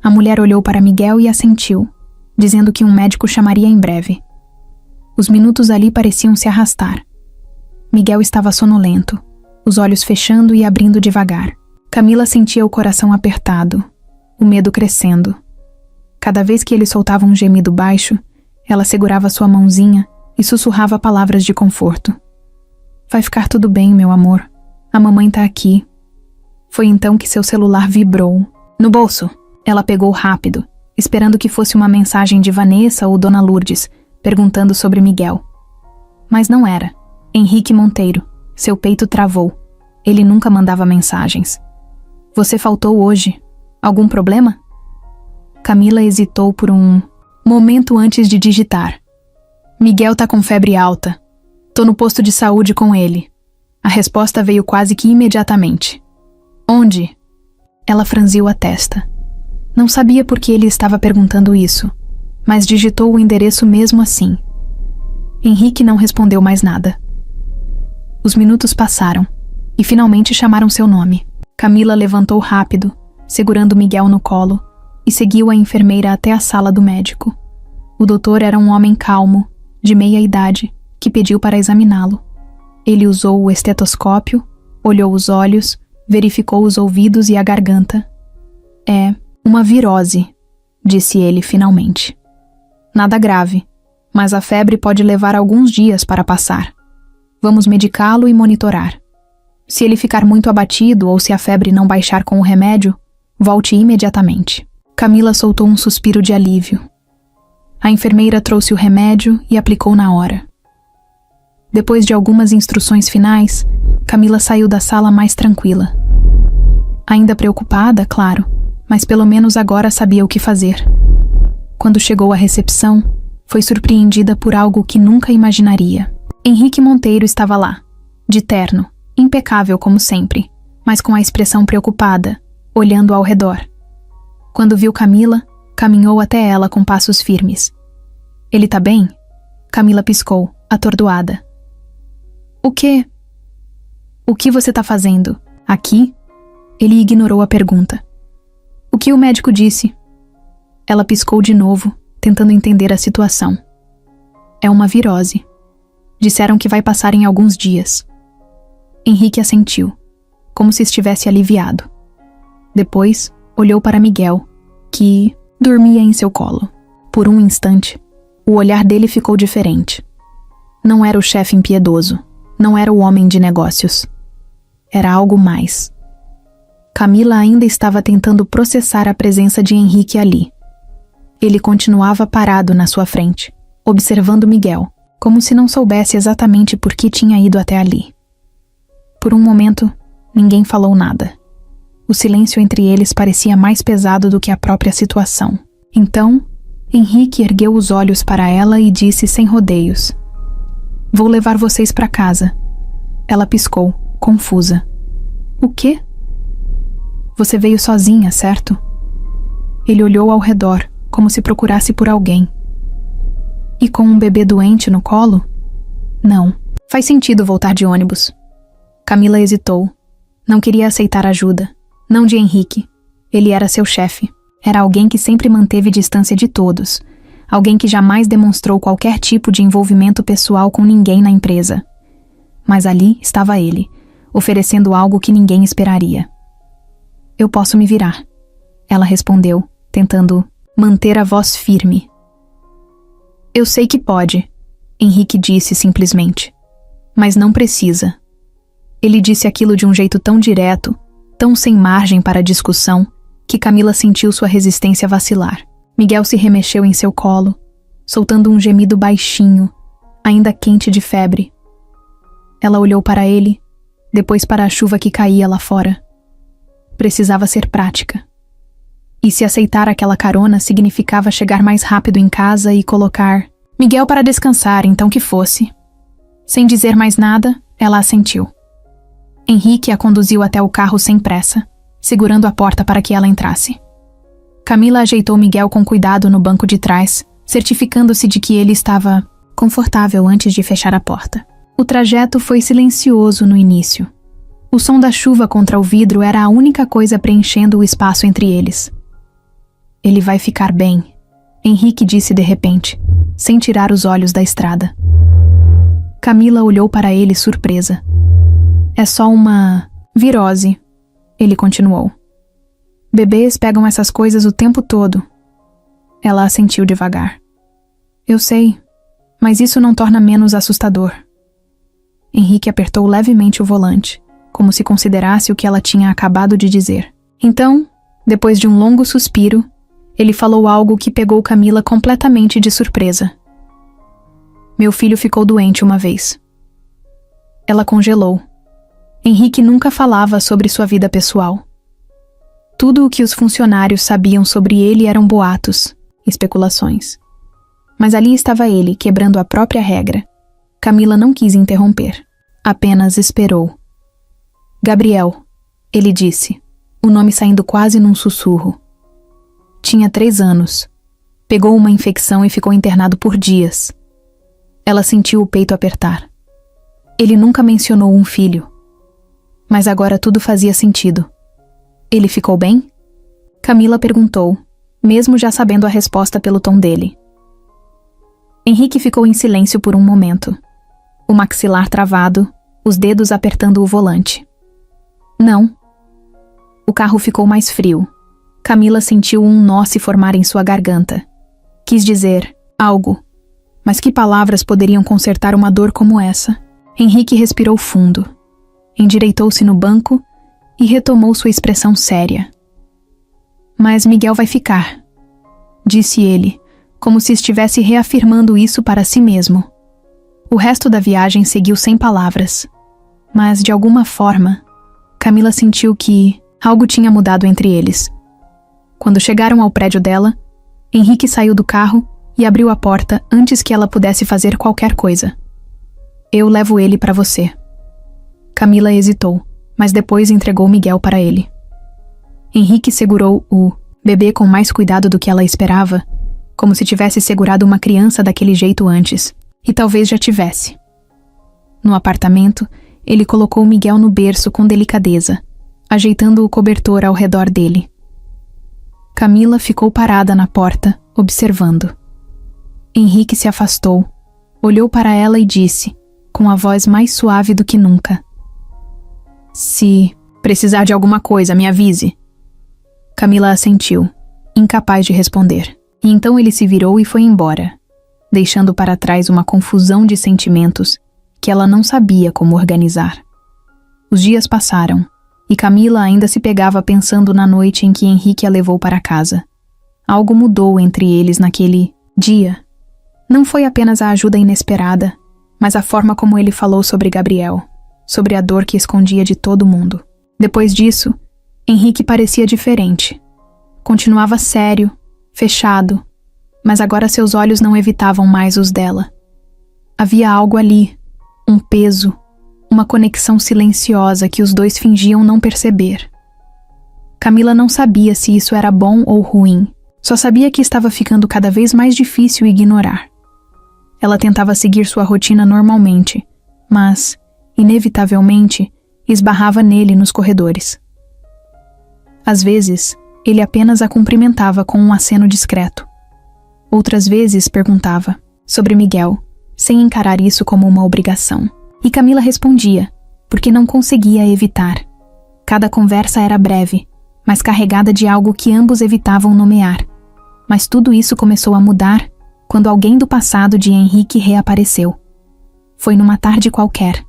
A mulher olhou para Miguel e assentiu, dizendo que um médico chamaria em breve. Os minutos ali pareciam se arrastar. Miguel estava sonolento, os olhos fechando e abrindo devagar. Camila sentia o coração apertado, o medo crescendo. Cada vez que ele soltava um gemido baixo, ela segurava sua mãozinha e sussurrava palavras de conforto. Vai ficar tudo bem, meu amor. A mamãe tá aqui. Foi então que seu celular vibrou. No bolso, ela pegou rápido, esperando que fosse uma mensagem de Vanessa ou Dona Lourdes, perguntando sobre Miguel. Mas não era. Henrique Monteiro. Seu peito travou. Ele nunca mandava mensagens. Você faltou hoje. Algum problema? Camila hesitou por um momento antes de digitar. Miguel tá com febre alta. Tô no posto de saúde com ele. A resposta veio quase que imediatamente. Onde? Ela franziu a testa. Não sabia por que ele estava perguntando isso, mas digitou o endereço mesmo assim. Henrique não respondeu mais nada. Os minutos passaram, e finalmente chamaram seu nome. Camila levantou rápido, segurando Miguel no colo, e seguiu a enfermeira até a sala do médico. O doutor era um homem calmo, de meia idade, que pediu para examiná-lo. Ele usou o estetoscópio, olhou os olhos, verificou os ouvidos e a garganta. É uma virose, disse ele finalmente. Nada grave, mas a febre pode levar alguns dias para passar. Vamos medicá-lo e monitorar. Se ele ficar muito abatido ou se a febre não baixar com o remédio, volte imediatamente. Camila soltou um suspiro de alívio. A enfermeira trouxe o remédio e aplicou na hora. Depois de algumas instruções finais, Camila saiu da sala mais tranquila. Ainda preocupada, claro, mas pelo menos agora sabia o que fazer. Quando chegou à recepção, foi surpreendida por algo que nunca imaginaria. Henrique Monteiro estava lá, de terno, impecável como sempre, mas com a expressão preocupada, olhando ao redor. Quando viu Camila, caminhou até ela com passos firmes. Ele tá bem? Camila piscou, atordoada. O quê? O que você tá fazendo? Aqui? Ele ignorou a pergunta. O que o médico disse? Ela piscou de novo, tentando entender a situação. É uma virose. Disseram que vai passar em alguns dias. Henrique assentiu, como se estivesse aliviado. Depois, olhou para Miguel, que dormia em seu colo. Por um instante, o olhar dele ficou diferente. Não era o chefe impiedoso, não era o homem de negócios. Era algo mais. Camila ainda estava tentando processar a presença de Henrique ali. Ele continuava parado na sua frente, observando Miguel, como se não soubesse exatamente por que tinha ido até ali. Por um momento, Ninguém falou nada. O silêncio entre eles parecia mais pesado do que a própria situação. Então, Henrique ergueu os olhos para ela e disse sem rodeios: "Vou levar vocês para casa." Ela piscou, confusa. "O quê?" "Você veio sozinha, certo?" Ele olhou ao redor, como se procurasse por alguém. "E com um bebê doente no colo?" "Não. Faz sentido voltar de ônibus." Camila hesitou. Não queria aceitar ajuda. Não de Henrique. Ele era seu chefe. Era alguém que sempre manteve distância de todos. Alguém que jamais demonstrou qualquer tipo de envolvimento pessoal com ninguém na empresa. Mas ali estava ele, oferecendo algo que ninguém esperaria. "Eu posso me virar," ela respondeu, tentando manter a voz firme. "Eu sei que pode," Henrique disse simplesmente. "Mas não precisa." Ele disse aquilo de um jeito tão direto, tão sem margem para discussão, que Camila sentiu sua resistência vacilar. Miguel se remexeu em seu colo, soltando um gemido baixinho, ainda quente de febre. Ela olhou para ele, depois para a chuva que caía lá fora. Precisava ser prática. E se aceitar aquela carona significava chegar mais rápido em casa e colocar Miguel para descansar, então que fosse. Sem dizer mais nada, ela assentiu. Henrique a conduziu até o carro sem pressa, segurando a porta para que ela entrasse. Camila ajeitou Miguel com cuidado no banco de trás, certificando-se de que ele estava confortável antes de fechar a porta. O trajeto foi silencioso no início. O som da chuva contra o vidro era a única coisa preenchendo o espaço entre eles. "Ele vai ficar bem," Henrique disse de repente, sem tirar os olhos da estrada. Camila olhou para ele surpresa. "É só uma virose," ele continuou. "Bebês pegam essas coisas o tempo todo." Ela assentiu devagar. "Eu sei, mas isso não torna menos assustador." Henrique apertou levemente o volante, como se considerasse o que ela tinha acabado de dizer. Então, depois de um longo suspiro, ele falou algo que pegou Camila completamente de surpresa. "Meu filho ficou doente uma vez." Ela congelou. Henrique nunca falava sobre sua vida pessoal. Tudo o que os funcionários sabiam sobre ele eram boatos, especulações. Mas ali estava ele, quebrando a própria regra. Camila não quis interromper. Apenas esperou. "Gabriel," ele disse, o nome saindo quase num sussurro. Tinha 3 anos. Pegou uma infecção e ficou internado por dias. Ela sentiu o peito apertar. Ele nunca mencionou um filho. Mas agora tudo fazia sentido. "Ele ficou bem?" Camila perguntou, mesmo já sabendo a resposta pelo tom dele. Henrique ficou em silêncio por um momento. O maxilar travado, os dedos apertando o volante. "Não." O carro ficou mais frio. Camila sentiu um nó se formar em sua garganta. Quis dizer algo, mas que palavras poderiam consertar uma dor como essa? Henrique respirou fundo. Endireitou-se no banco e retomou sua expressão séria. "Mas Miguel vai ficar," disse ele, como se estivesse reafirmando isso para si mesmo. O resto da viagem seguiu sem palavras, mas de alguma forma, Camila sentiu que algo tinha mudado entre eles. Quando chegaram ao prédio dela, Henrique saiu do carro e abriu a porta antes que ela pudesse fazer qualquer coisa. "Eu levo ele para você." Camila hesitou, mas depois entregou Miguel para ele. Henrique segurou o bebê com mais cuidado do que ela esperava, como se tivesse segurado uma criança daquele jeito antes, e talvez já tivesse. No apartamento, ele colocou Miguel no berço com delicadeza, ajeitando o cobertor ao redor dele. Camila ficou parada na porta, observando. Henrique se afastou, olhou para ela e disse, com a voz mais suave do que nunca: "Se precisar de alguma coisa, me avise." Camila assentiu, incapaz de responder. E então ele se virou e foi embora, deixando para trás uma confusão de sentimentos que ela não sabia como organizar. Os dias passaram, e Camila ainda se pegava pensando na noite em que Henrique a levou para casa. Algo mudou entre eles naquele dia. Não foi apenas a ajuda inesperada, mas a forma como ele falou sobre Gabriel, sobre a dor que escondia de todo mundo. Depois disso, Henrique parecia diferente. Continuava sério, fechado, mas agora seus olhos não evitavam mais os dela. Havia algo ali, um peso, uma conexão silenciosa que os dois fingiam não perceber. Camila não sabia se isso era bom ou ruim, só sabia que estava ficando cada vez mais difícil ignorar. Ela tentava seguir sua rotina normalmente, mas, inevitavelmente, esbarrava nele nos corredores. Às vezes, ele apenas a cumprimentava com um aceno discreto. Outras vezes perguntava sobre Miguel, sem encarar isso como uma obrigação. E Camila respondia, porque não conseguia evitar. Cada conversa era breve, mas carregada de algo que ambos evitavam nomear. Mas tudo isso começou a mudar quando alguém do passado de Henrique reapareceu. Foi numa tarde qualquer.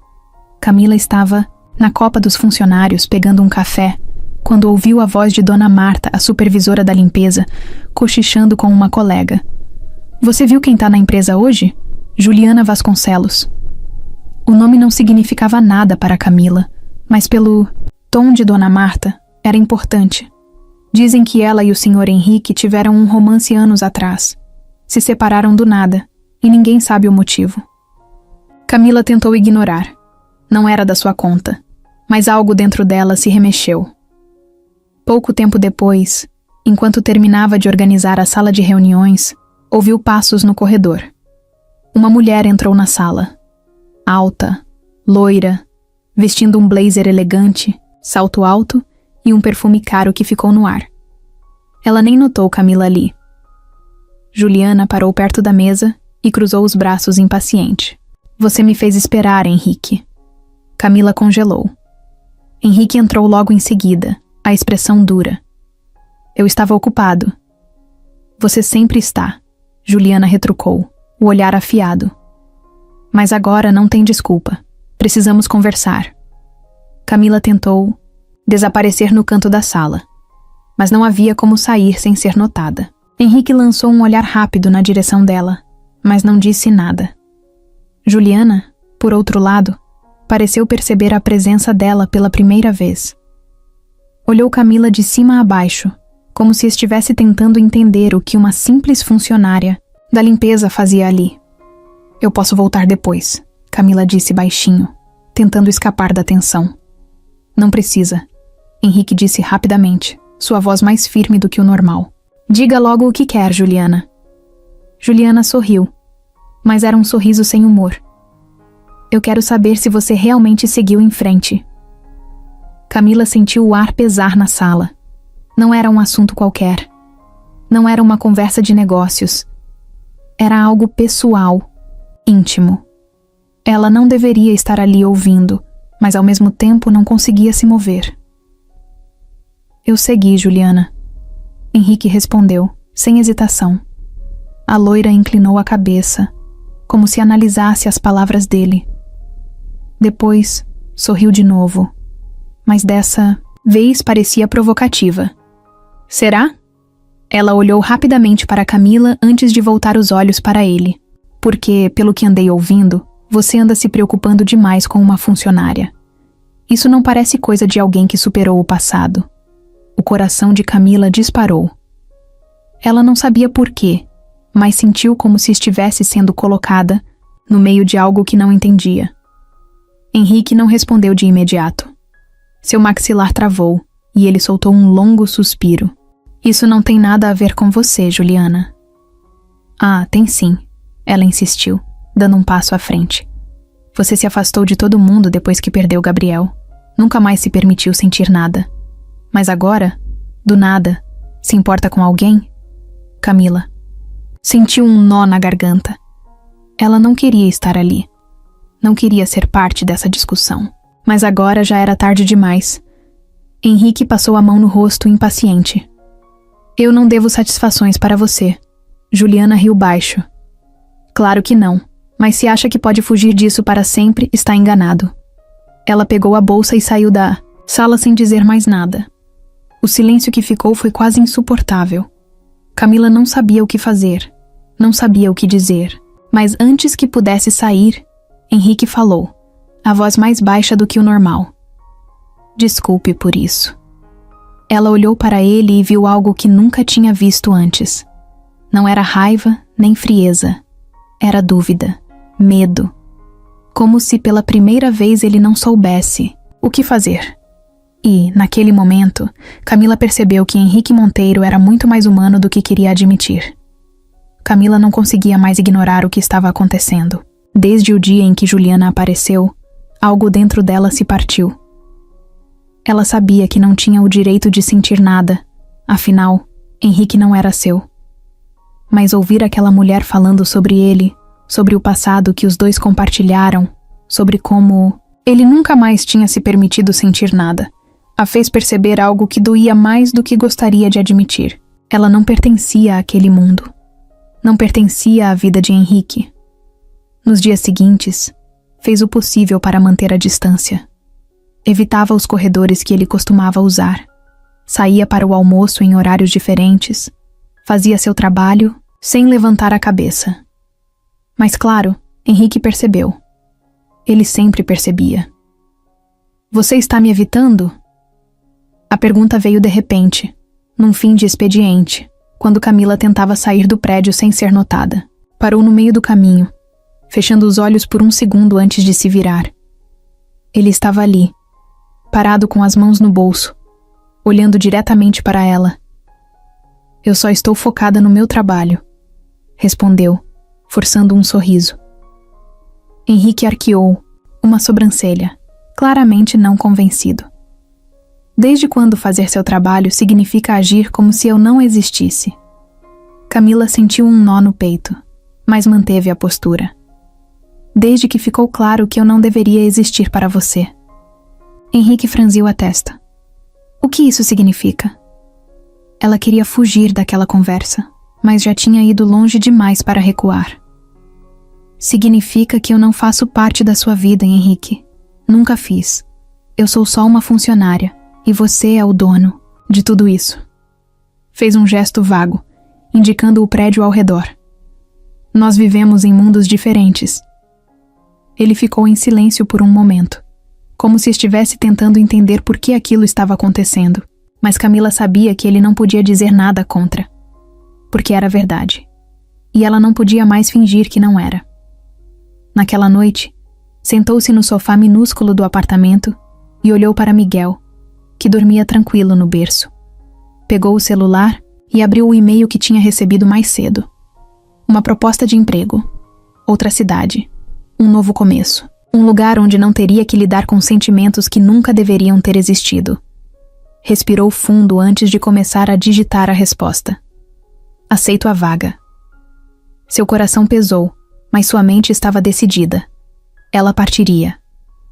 Camila estava na copa dos funcionários pegando um café, quando ouviu a voz de Dona Marta, a supervisora da limpeza, cochichando com uma colega. Você viu quem tá na empresa hoje? Juliana Vasconcelos. O nome não significava nada para Camila, mas pelo tom de Dona Marta, era importante. Dizem que ela e o Sr. Henrique tiveram um romance anos atrás. Se separaram do nada, e ninguém sabe o motivo. Camila tentou ignorar. Não era da sua conta, mas algo dentro dela se remexeu. Pouco tempo depois, enquanto terminava de organizar a sala de reuniões, ouviu passos no corredor. Uma mulher entrou na sala. Alta, loira, vestindo um blazer elegante, salto alto e um perfume caro que ficou no ar. Ela nem notou Camila ali. Juliana parou perto da mesa e cruzou os braços impaciente. Você me fez esperar, Henrique. Camila congelou. Henrique entrou logo em seguida, a expressão dura. Eu estava ocupado. Você sempre está, Juliana retrucou, o olhar afiado. Mas agora não tem desculpa. Precisamos conversar. Camila tentou desaparecer no canto da sala, mas não havia como sair sem ser notada. Henrique lançou um olhar rápido na direção dela, mas não disse nada. Juliana, por outro lado, pareceu perceber a presença dela pela primeira vez. Olhou Camila de cima a baixo, como se estivesse tentando entender o que uma simples funcionária da limpeza fazia ali. Eu posso voltar depois, Camila disse baixinho, tentando escapar da tensão. Não precisa, Henrique disse rapidamente, sua voz mais firme do que o normal. Diga logo o que quer, Juliana. Juliana sorriu, mas era um sorriso sem humor. Eu quero saber se você realmente seguiu em frente. Camila sentiu o ar pesar na sala. Não era um assunto qualquer. Não era uma conversa de negócios. Era algo pessoal, íntimo. Ela não deveria estar ali ouvindo, mas ao mesmo tempo não conseguia se mover. Eu segui, Juliana. Henrique respondeu, sem hesitação. A loira inclinou a cabeça, como se analisasse as palavras dele. Depois, sorriu de novo, mas dessa vez parecia provocativa. Será? Ela olhou rapidamente para Camila antes de voltar os olhos para ele. Porque, pelo que andei ouvindo, você anda se preocupando demais com uma funcionária. Isso não parece coisa de alguém que superou o passado. O coração de Camila disparou. Ela não sabia por quê, mas sentiu como se estivesse sendo colocada no meio de algo que não entendia. Henrique não respondeu de imediato. Seu maxilar travou e ele soltou um longo suspiro. Isso não tem nada a ver com você, Juliana. Ah, tem sim, ela insistiu, dando um passo à frente. Você se afastou de todo mundo depois que perdeu Gabriel. Nunca mais se permitiu sentir nada. Mas agora, do nada, se importa com alguém? Camila. Sentiu um nó na garganta. Ela não queria estar ali. Não queria ser parte dessa discussão. Mas agora já era tarde demais. Henrique passou a mão no rosto impaciente. Eu não devo satisfações para você. Juliana riu baixo. Claro que não, mas se acha que pode fugir disso para sempre, está enganado. Ela pegou a bolsa e saiu da sala sem dizer mais nada. O silêncio que ficou foi quase insuportável. Camila não sabia o que fazer, não sabia o que dizer, mas antes que pudesse sair, Henrique falou, a voz mais baixa do que o normal. Desculpe por isso. Ela olhou para ele e viu algo que nunca tinha visto antes. Não era raiva nem frieza. Era dúvida, medo. Como se pela primeira vez ele não soubesse o que fazer. E, naquele momento, Camila percebeu que Henrique Monteiro era muito mais humano do que queria admitir. Camila não conseguia mais ignorar o que estava acontecendo. Desde o dia em que Juliana apareceu, algo dentro dela se partiu. Ela sabia que não tinha o direito de sentir nada, afinal, Henrique não era seu. Mas ouvir aquela mulher falando sobre ele, sobre o passado que os dois compartilharam, sobre como ele nunca mais tinha se permitido sentir nada, a fez perceber algo que doía mais do que gostaria de admitir. Ela não pertencia àquele mundo. Não pertencia à vida de Henrique. Nos dias seguintes, fez o possível para manter a distância. Evitava os corredores que ele costumava usar. Saía para o almoço em horários diferentes. Fazia seu trabalho sem levantar a cabeça. Mas claro, Henrique percebeu. Ele sempre percebia. Você está me evitando? A pergunta veio de repente, num fim de expediente, quando Camila tentava sair do prédio sem ser notada. Parou no meio do caminho, fechando os olhos por um segundo antes de se virar. Ele estava ali, parado com as mãos no bolso, olhando diretamente para ela. Eu só estou focada no meu trabalho, respondeu, forçando um sorriso. Henrique arqueou, uma sobrancelha, claramente não convencido. Desde quando fazer seu trabalho significa agir como se eu não existisse? Camila sentiu um nó no peito, mas manteve a postura. Desde que ficou claro que eu não deveria existir para você. Henrique franziu a testa. O que isso significa? Ela queria fugir daquela conversa, mas já tinha ido longe demais para recuar. Significa que eu não faço parte da sua vida, Henrique. Nunca fiz. Eu sou só uma funcionária, e você é o dono de tudo isso. Fez um gesto vago, indicando o prédio ao redor. Nós vivemos em mundos diferentes. Ele ficou em silêncio por um momento, como se estivesse tentando entender por que aquilo estava acontecendo, mas Camila sabia que ele não podia dizer nada contra, porque era verdade, e ela não podia mais fingir que não era. Naquela noite, sentou-se no sofá minúsculo do apartamento e olhou para Miguel, que dormia tranquilo no berço. Pegou o celular e abriu o e-mail que tinha recebido mais cedo. Uma proposta de emprego, outra cidade, um novo começo, um lugar onde não teria que lidar com sentimentos que nunca deveriam ter existido. Respirou fundo antes de começar a digitar a resposta. Aceito a vaga. Seu coração pesou, mas sua mente estava decidida. Ela partiria.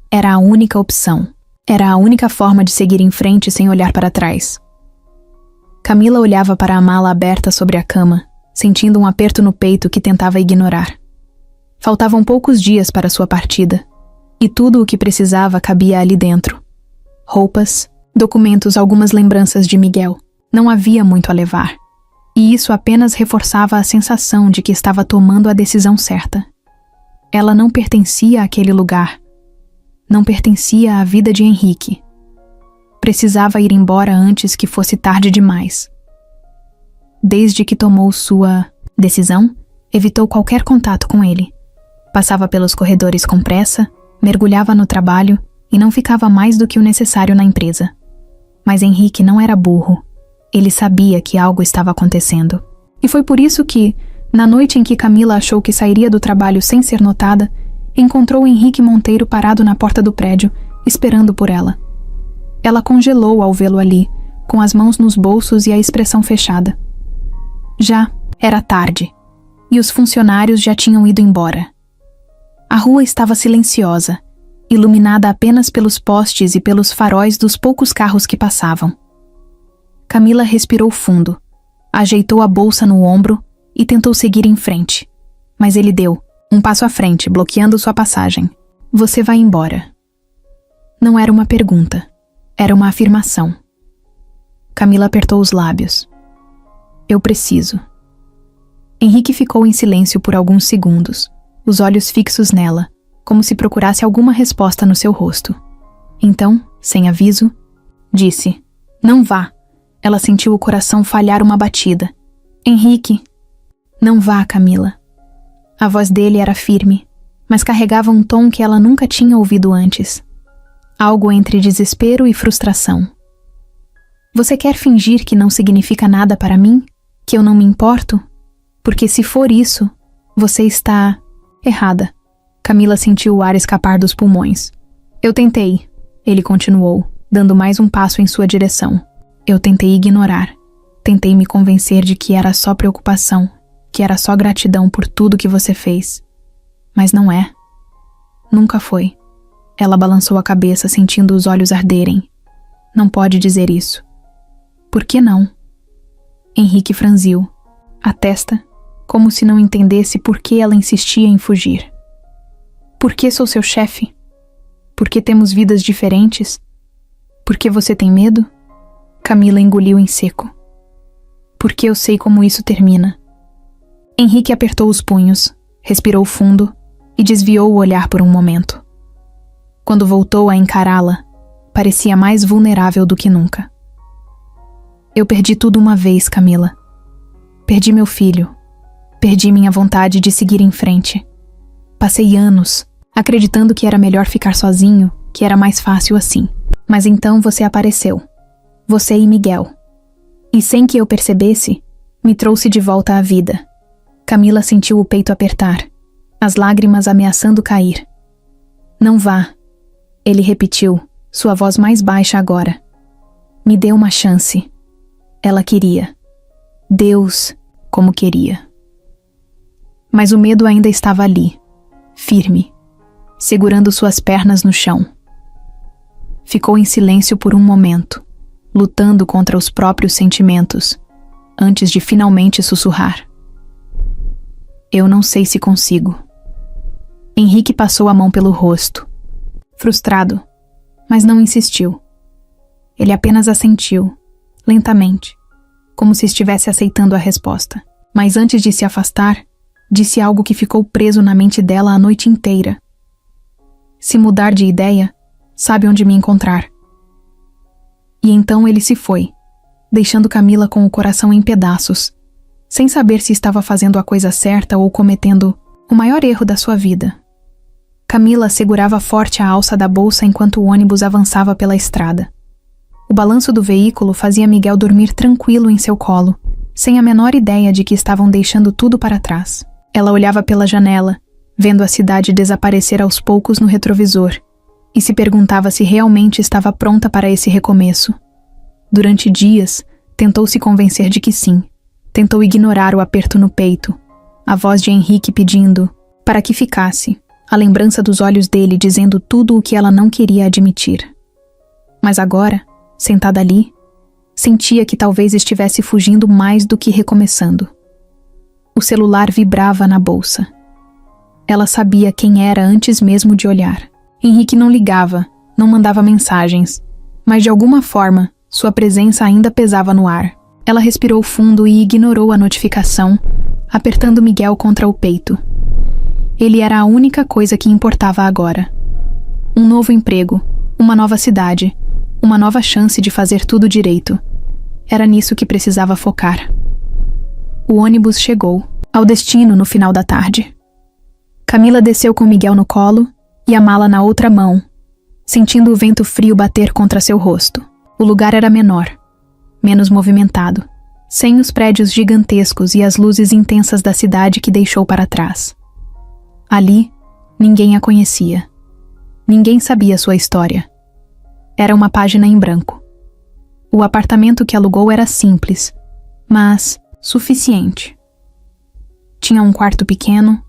Era a única opção. Era a única forma de seguir em frente sem olhar para trás. Camila olhava para a mala aberta sobre a cama, sentindo um aperto no peito que tentava ignorar. Faltavam poucos dias para sua partida, e tudo o que precisava cabia ali dentro. Roupas, documentos, algumas lembranças de Miguel. Não havia muito a levar. E isso apenas reforçava a sensação de que estava tomando a decisão certa. Ela não pertencia àquele lugar. Não pertencia à vida de Henrique. Precisava ir embora antes que fosse tarde demais. Desde que tomou sua decisão, evitou qualquer contato com ele. Passava pelos corredores com pressa, mergulhava no trabalho e não ficava mais do que o necessário na empresa. Mas Henrique não era burro. Ele sabia que algo estava acontecendo. E foi por isso que, na noite em que Camila achou que sairia do trabalho sem ser notada, encontrou Henrique Monteiro parado na porta do prédio, esperando por ela. Ela congelou ao vê-lo ali, com as mãos nos bolsos e a expressão fechada. Já era tarde, e os funcionários já tinham ido embora. A rua estava silenciosa, iluminada apenas pelos postes e pelos faróis dos poucos carros que passavam. Camila respirou fundo, ajeitou a bolsa no ombro e tentou seguir em frente. Mas ele deu um passo à frente, bloqueando sua passagem. Você vai embora. Não era uma pergunta, era uma afirmação. Camila apertou os lábios. Eu preciso. Henrique ficou em silêncio por alguns segundos, os olhos fixos nela, como se procurasse alguma resposta no seu rosto. Então, sem aviso, disse: "Não vá." Ela sentiu o coração falhar uma batida. "Henrique." "Não vá, Camila." A voz dele era firme, mas carregava um tom que ela nunca tinha ouvido antes. Algo entre desespero e frustração. "Você quer fingir que não significa nada para mim? Que eu não me importo? Porque se for isso, você está errada." Camila sentiu o ar escapar dos pulmões. "Eu tentei," ele continuou, dando mais um passo em sua direção. "Eu tentei ignorar. Tentei me convencer de que era só preocupação, que era só gratidão por tudo que você fez. Mas não é. Nunca foi." Ela balançou a cabeça, sentindo os olhos arderem. "Não pode dizer isso." "Por que não?" Henrique franziu a testa, como se não entendesse por que ela insistia em fugir. "Por que sou seu chefe? Por que temos vidas diferentes? Por que você tem medo?" Camila engoliu em seco. "Porque eu sei como isso termina." Henrique apertou os punhos, respirou fundo e desviou o olhar por um momento. Quando voltou a encará-la, parecia mais vulnerável do que nunca. "Eu perdi tudo uma vez, Camila. Perdi meu filho. Perdi minha vontade de seguir em frente. Passei anos acreditando que era melhor ficar sozinho, que era mais fácil assim. Mas então você apareceu. Você e Miguel. E sem que eu percebesse, me trouxe de volta à vida." Camila sentiu o peito apertar, as lágrimas ameaçando cair. "Não vá," ele repetiu, sua voz mais baixa agora. "Me dê uma chance." Ela queria. Deus, como queria. Mas o medo ainda estava ali, firme, segurando suas pernas no chão. Ficou em silêncio por um momento, lutando contra os próprios sentimentos, antes de finalmente sussurrar: "Eu não sei se consigo." Henrique passou a mão pelo rosto, frustrado, mas não insistiu. Ele apenas assentiu, lentamente, como se estivesse aceitando a resposta. Mas antes de se afastar, disse algo que ficou preso na mente dela a noite inteira. "Se mudar de ideia, sabe onde me encontrar." E então ele se foi, deixando Camila com o coração em pedaços, sem saber se estava fazendo a coisa certa ou cometendo o maior erro da sua vida. Camila segurava forte a alça da bolsa enquanto o ônibus avançava pela estrada. O balanço do veículo fazia Miguel dormir tranquilo em seu colo, sem a menor ideia de que estavam deixando tudo para trás. Ela olhava pela janela, vendo a cidade desaparecer aos poucos no retrovisor, e se perguntava se realmente estava pronta para esse recomeço. Durante dias, tentou se convencer de que sim. Tentou ignorar o aperto no peito, a voz de Henrique pedindo para que ficasse, a lembrança dos olhos dele dizendo tudo o que ela não queria admitir. Mas agora, sentada ali, sentia que talvez estivesse fugindo mais do que recomeçando. O celular vibrava na bolsa. Ela sabia quem era antes mesmo de olhar. Henrique não ligava, não mandava mensagens, mas de alguma forma, sua presença ainda pesava no ar. Ela respirou fundo e ignorou a notificação, apertando Miguel contra o peito. Ele era a única coisa que importava agora. Um novo emprego, uma nova cidade, uma nova chance de fazer tudo direito. Era nisso que precisava focar. O ônibus chegou, ao destino no final da tarde. Camila desceu com Miguel no colo e a mala na outra mão, sentindo o vento frio bater contra seu rosto. O lugar era menor, menos movimentado, sem os prédios gigantescos e as luzes intensas da cidade que deixou para trás. Ali, ninguém a conhecia. Ninguém sabia sua história. Era uma página em branco. O apartamento que alugou era simples, mas suficiente. Tinha um quarto pequeno,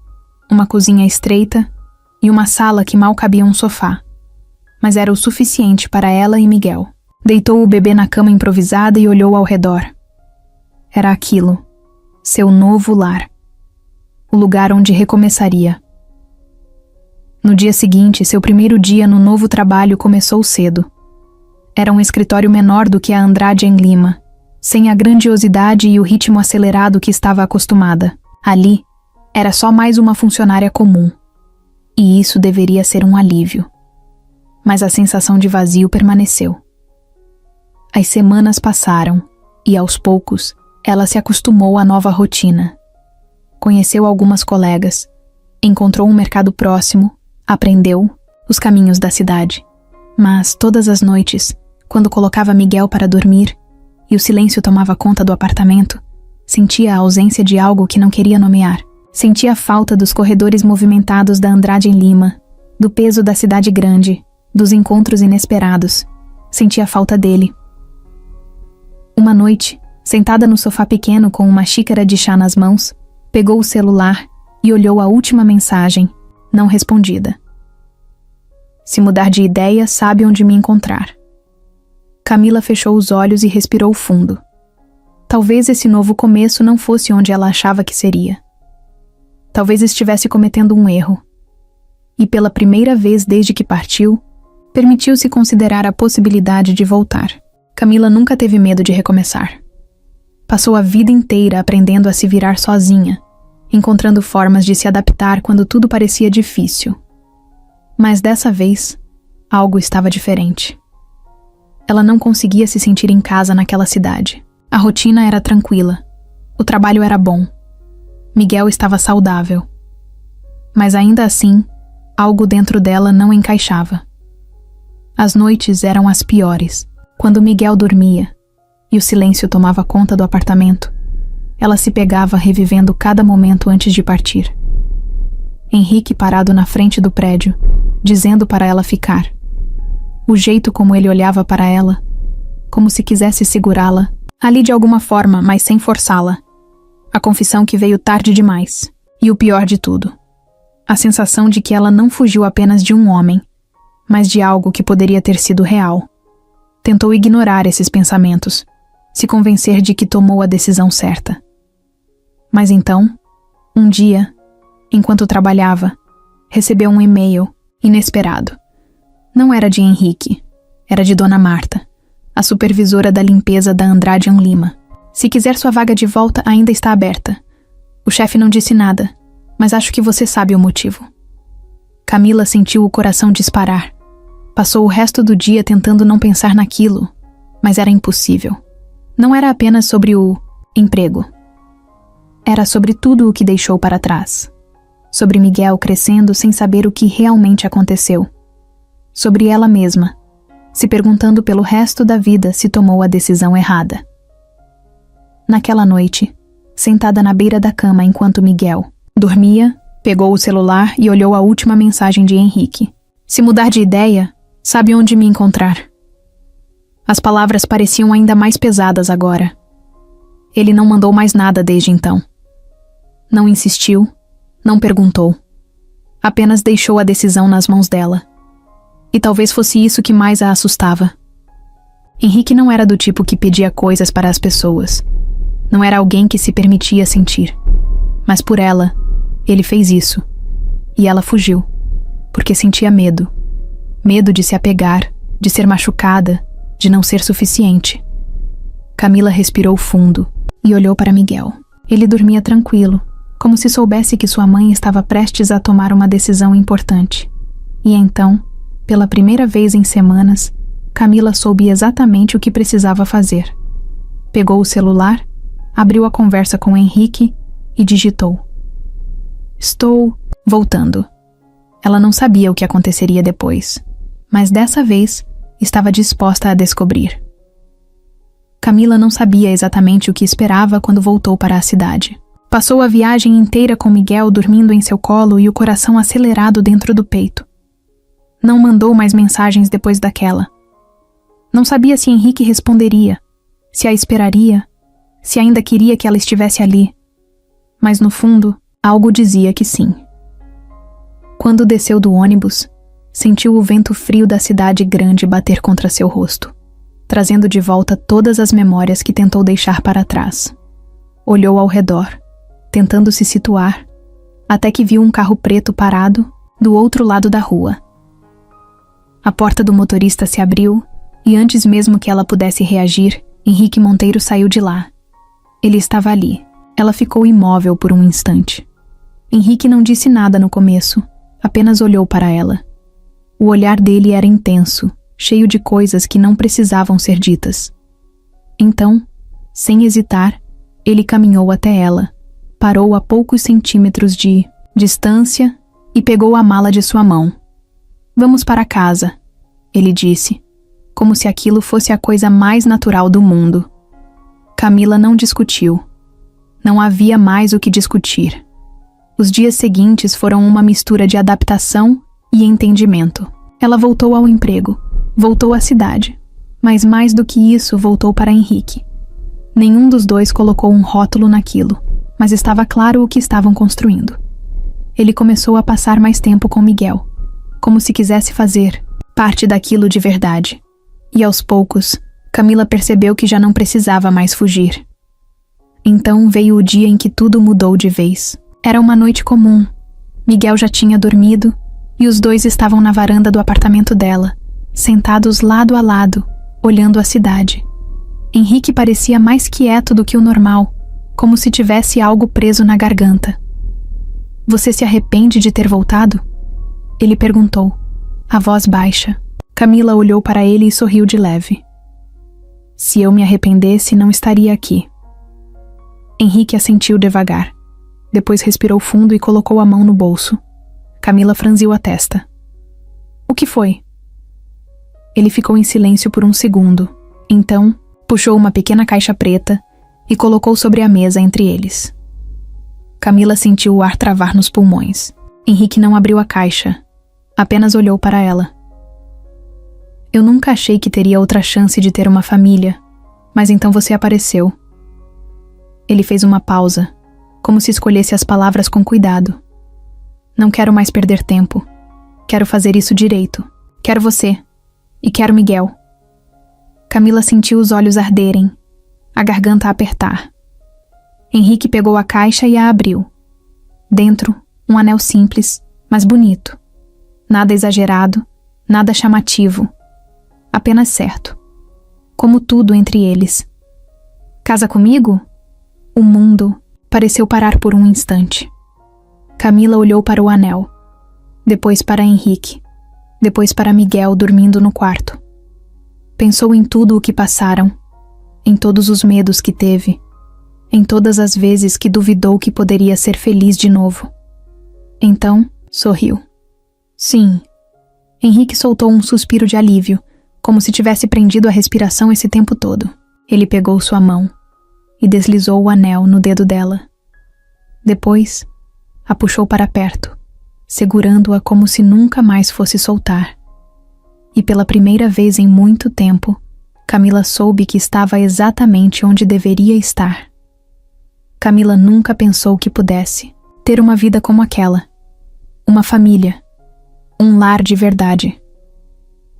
uma cozinha estreita e uma sala que mal cabia um sofá. Mas era o suficiente para ela e Miguel. Deitou o bebê na cama improvisada e olhou ao redor. Era aquilo, seu novo lar. O lugar onde recomeçaria. No dia seguinte, seu primeiro dia no novo trabalho começou cedo. Era um escritório menor do que a Andrade em Lima, sem a grandiosidade e o ritmo acelerado que estava acostumada. Ali, era só mais uma funcionária comum. E isso deveria ser um alívio. mas a sensação de vazio permaneceu. As semanas passaram e, aos poucos, ela se acostumou à nova rotina. Conheceu algumas colegas, encontrou um mercado próximo, aprendeu os caminhos da cidade. Mas, todas as noites, quando colocava Miguel para dormir e o silêncio tomava conta do apartamento, sentia a ausência de algo que não queria nomear. Sentia a falta dos corredores movimentados da Andrade em Lima, do peso da cidade grande, dos encontros inesperados. Sentia a falta dele. Uma noite, sentada no sofá pequeno com uma xícara de chá nas mãos, pegou o celular e olhou a última mensagem, não respondida. Se mudar de ideia, sabe onde me encontrar. Camila fechou os olhos e respirou fundo. Talvez esse novo começo não fosse onde ela achava que seria. Talvez estivesse cometendo um erro. E pela primeira vez desde que partiu, permitiu-se considerar a possibilidade de voltar. Camila nunca teve medo de recomeçar. Passou a vida inteira aprendendo a se virar sozinha, encontrando formas de se adaptar quando tudo parecia difícil. Mas dessa vez, algo estava diferente. Ela não conseguia se sentir em casa naquela cidade. A rotina era tranquila. O trabalho era bom. Miguel estava saudável. Mas ainda assim, algo dentro dela não encaixava. As noites eram as piores. Quando Miguel dormia e o silêncio tomava conta do apartamento, ela se pegava revivendo cada momento antes de partir. Henrique parado na frente do prédio, dizendo para ela ficar. O jeito como ele olhava para ela, como se quisesse segurá-la, ali de alguma forma, mas sem forçá-la. A confissão que veio tarde demais. E o pior de tudo, a sensação de que ela não fugiu apenas de um homem, mas de algo que poderia ter sido real. Tentou ignorar esses pensamentos, se convencer de que tomou a decisão certa. Mas então, um dia, enquanto trabalhava, recebeu um e-mail inesperado. Não era de Henrique, era de Dona Marta, a supervisora da limpeza da Andrade em Lima. Se quiser sua vaga de volta, ainda está aberta. O chefe não disse nada, mas acho que você sabe o motivo. Camila sentiu o coração disparar. Passou o resto do dia tentando não pensar naquilo, mas era impossível. Não era apenas sobre o emprego. Era sobre tudo o que deixou para trás. Sobre Miguel crescendo sem saber o que realmente aconteceu. Sobre ela mesma, se perguntando pelo resto da vida se tomou a decisão errada. Naquela noite, sentada na beira da cama enquanto Miguel dormia, pegou o celular e olhou a última mensagem de Henrique. Se mudar de ideia, sabe onde me encontrar. As palavras pareciam ainda mais pesadas agora. Ele não mandou mais nada desde então. Não insistiu, não perguntou. Apenas deixou a decisão nas mãos dela. E talvez fosse isso que mais a assustava. Henrique não era do tipo que pedia coisas para as pessoas. Não era alguém que se permitia sentir. Mas por ela, ele fez isso. E ela fugiu, porque sentia medo. Medo de se apegar, de ser machucada, de não ser suficiente. Camila respirou fundo e olhou para Miguel. Ele dormia tranquilo, como se soubesse que sua mãe estava prestes a tomar uma decisão importante. E então, pela primeira vez em semanas, Camila soube exatamente o que precisava fazer. Pegou o celular, abriu a conversa com Henrique e digitou: "Estou voltando." Ela não sabia o que aconteceria depois, mas dessa vez estava disposta a descobrir. Camila não sabia exatamente o que esperava quando voltou para a cidade. Passou a viagem inteira com Miguel dormindo em seu colo e o coração acelerado dentro do peito. Não mandou mais mensagens depois daquela. Não sabia se Henrique responderia, se a esperaria, se ainda queria que ela estivesse ali. Mas no fundo, algo dizia que sim. Quando desceu do ônibus, sentiu o vento frio da cidade grande bater contra seu rosto, trazendo de volta todas as memórias que tentou deixar para trás. Olhou ao redor, tentando se situar, até que viu um carro preto parado do outro lado da rua. A porta do motorista se abriu e antes mesmo que ela pudesse reagir, Henrique Monteiro saiu de lá. Ele estava ali. Ela ficou imóvel por um instante. Henrique não disse nada no começo, apenas olhou para ela. O olhar dele era intenso, cheio de coisas que não precisavam ser ditas. Então, sem hesitar, ele caminhou até ela, parou a poucos centímetros de distância e pegou a mala de sua mão. "Vamos para casa", ele disse, como se aquilo fosse a coisa mais natural do mundo. Camila não discutiu. Não havia mais o que discutir. Os dias seguintes foram uma mistura de adaptação e entendimento. Ela voltou ao emprego, voltou à cidade, mas mais do que isso, voltou para Henrique. Nenhum dos dois colocou um rótulo naquilo, mas estava claro o que estavam construindo. Ele começou a passar mais tempo com Miguel, como se quisesse fazer parte daquilo de verdade. E aos poucos, Camila percebeu que já não precisava mais fugir. Então veio o dia em que tudo mudou de vez. Era uma noite comum. Miguel já tinha dormido e os dois estavam na varanda do apartamento dela, sentados lado a lado, olhando a cidade. Henrique parecia mais quieto do que o normal, como se tivesse algo preso na garganta. "Você se arrepende de ter voltado?" Ele perguntou, a voz baixa. Camila olhou para ele e sorriu de leve. "Se eu me arrependesse, não estaria aqui." Henrique assentiu devagar. Depois respirou fundo e colocou a mão no bolso. Camila franziu a testa. "O que foi?" Ele ficou em silêncio por um segundo. Então, puxou uma pequena caixa preta e colocou sobre a mesa entre eles. Camila sentiu o ar travar nos pulmões. Henrique não abriu a caixa. Apenas olhou para ela. "Eu nunca achei que teria outra chance de ter uma família, mas então você apareceu." Ele fez uma pausa, como se escolhesse as palavras com cuidado. "Não quero mais perder tempo. Quero fazer isso direito. Quero você. E quero Miguel." Camila sentiu os olhos arderem, a garganta apertar. Henrique pegou a caixa e a abriu. Dentro, um anel simples, mas bonito. Nada exagerado, nada chamativo. Apenas certo. Como tudo entre eles. "Casa comigo?" O mundo pareceu parar por um instante. Camila olhou para o anel, depois para Henrique, depois para Miguel dormindo no quarto. Pensou em tudo o que passaram, em todos os medos que teve, em todas as vezes que duvidou que poderia ser feliz de novo. Então, sorriu. "Sim." Henrique soltou um suspiro de alívio, como se tivesse prendido a respiração esse tempo todo. Ele pegou sua mão e deslizou o anel no dedo dela. Depois, a puxou para perto, segurando-a como se nunca mais fosse soltar. E pela primeira vez em muito tempo, Camila soube que estava exatamente onde deveria estar. Camila nunca pensou que pudesse ter uma vida como aquela. Uma família. Um lar de verdade.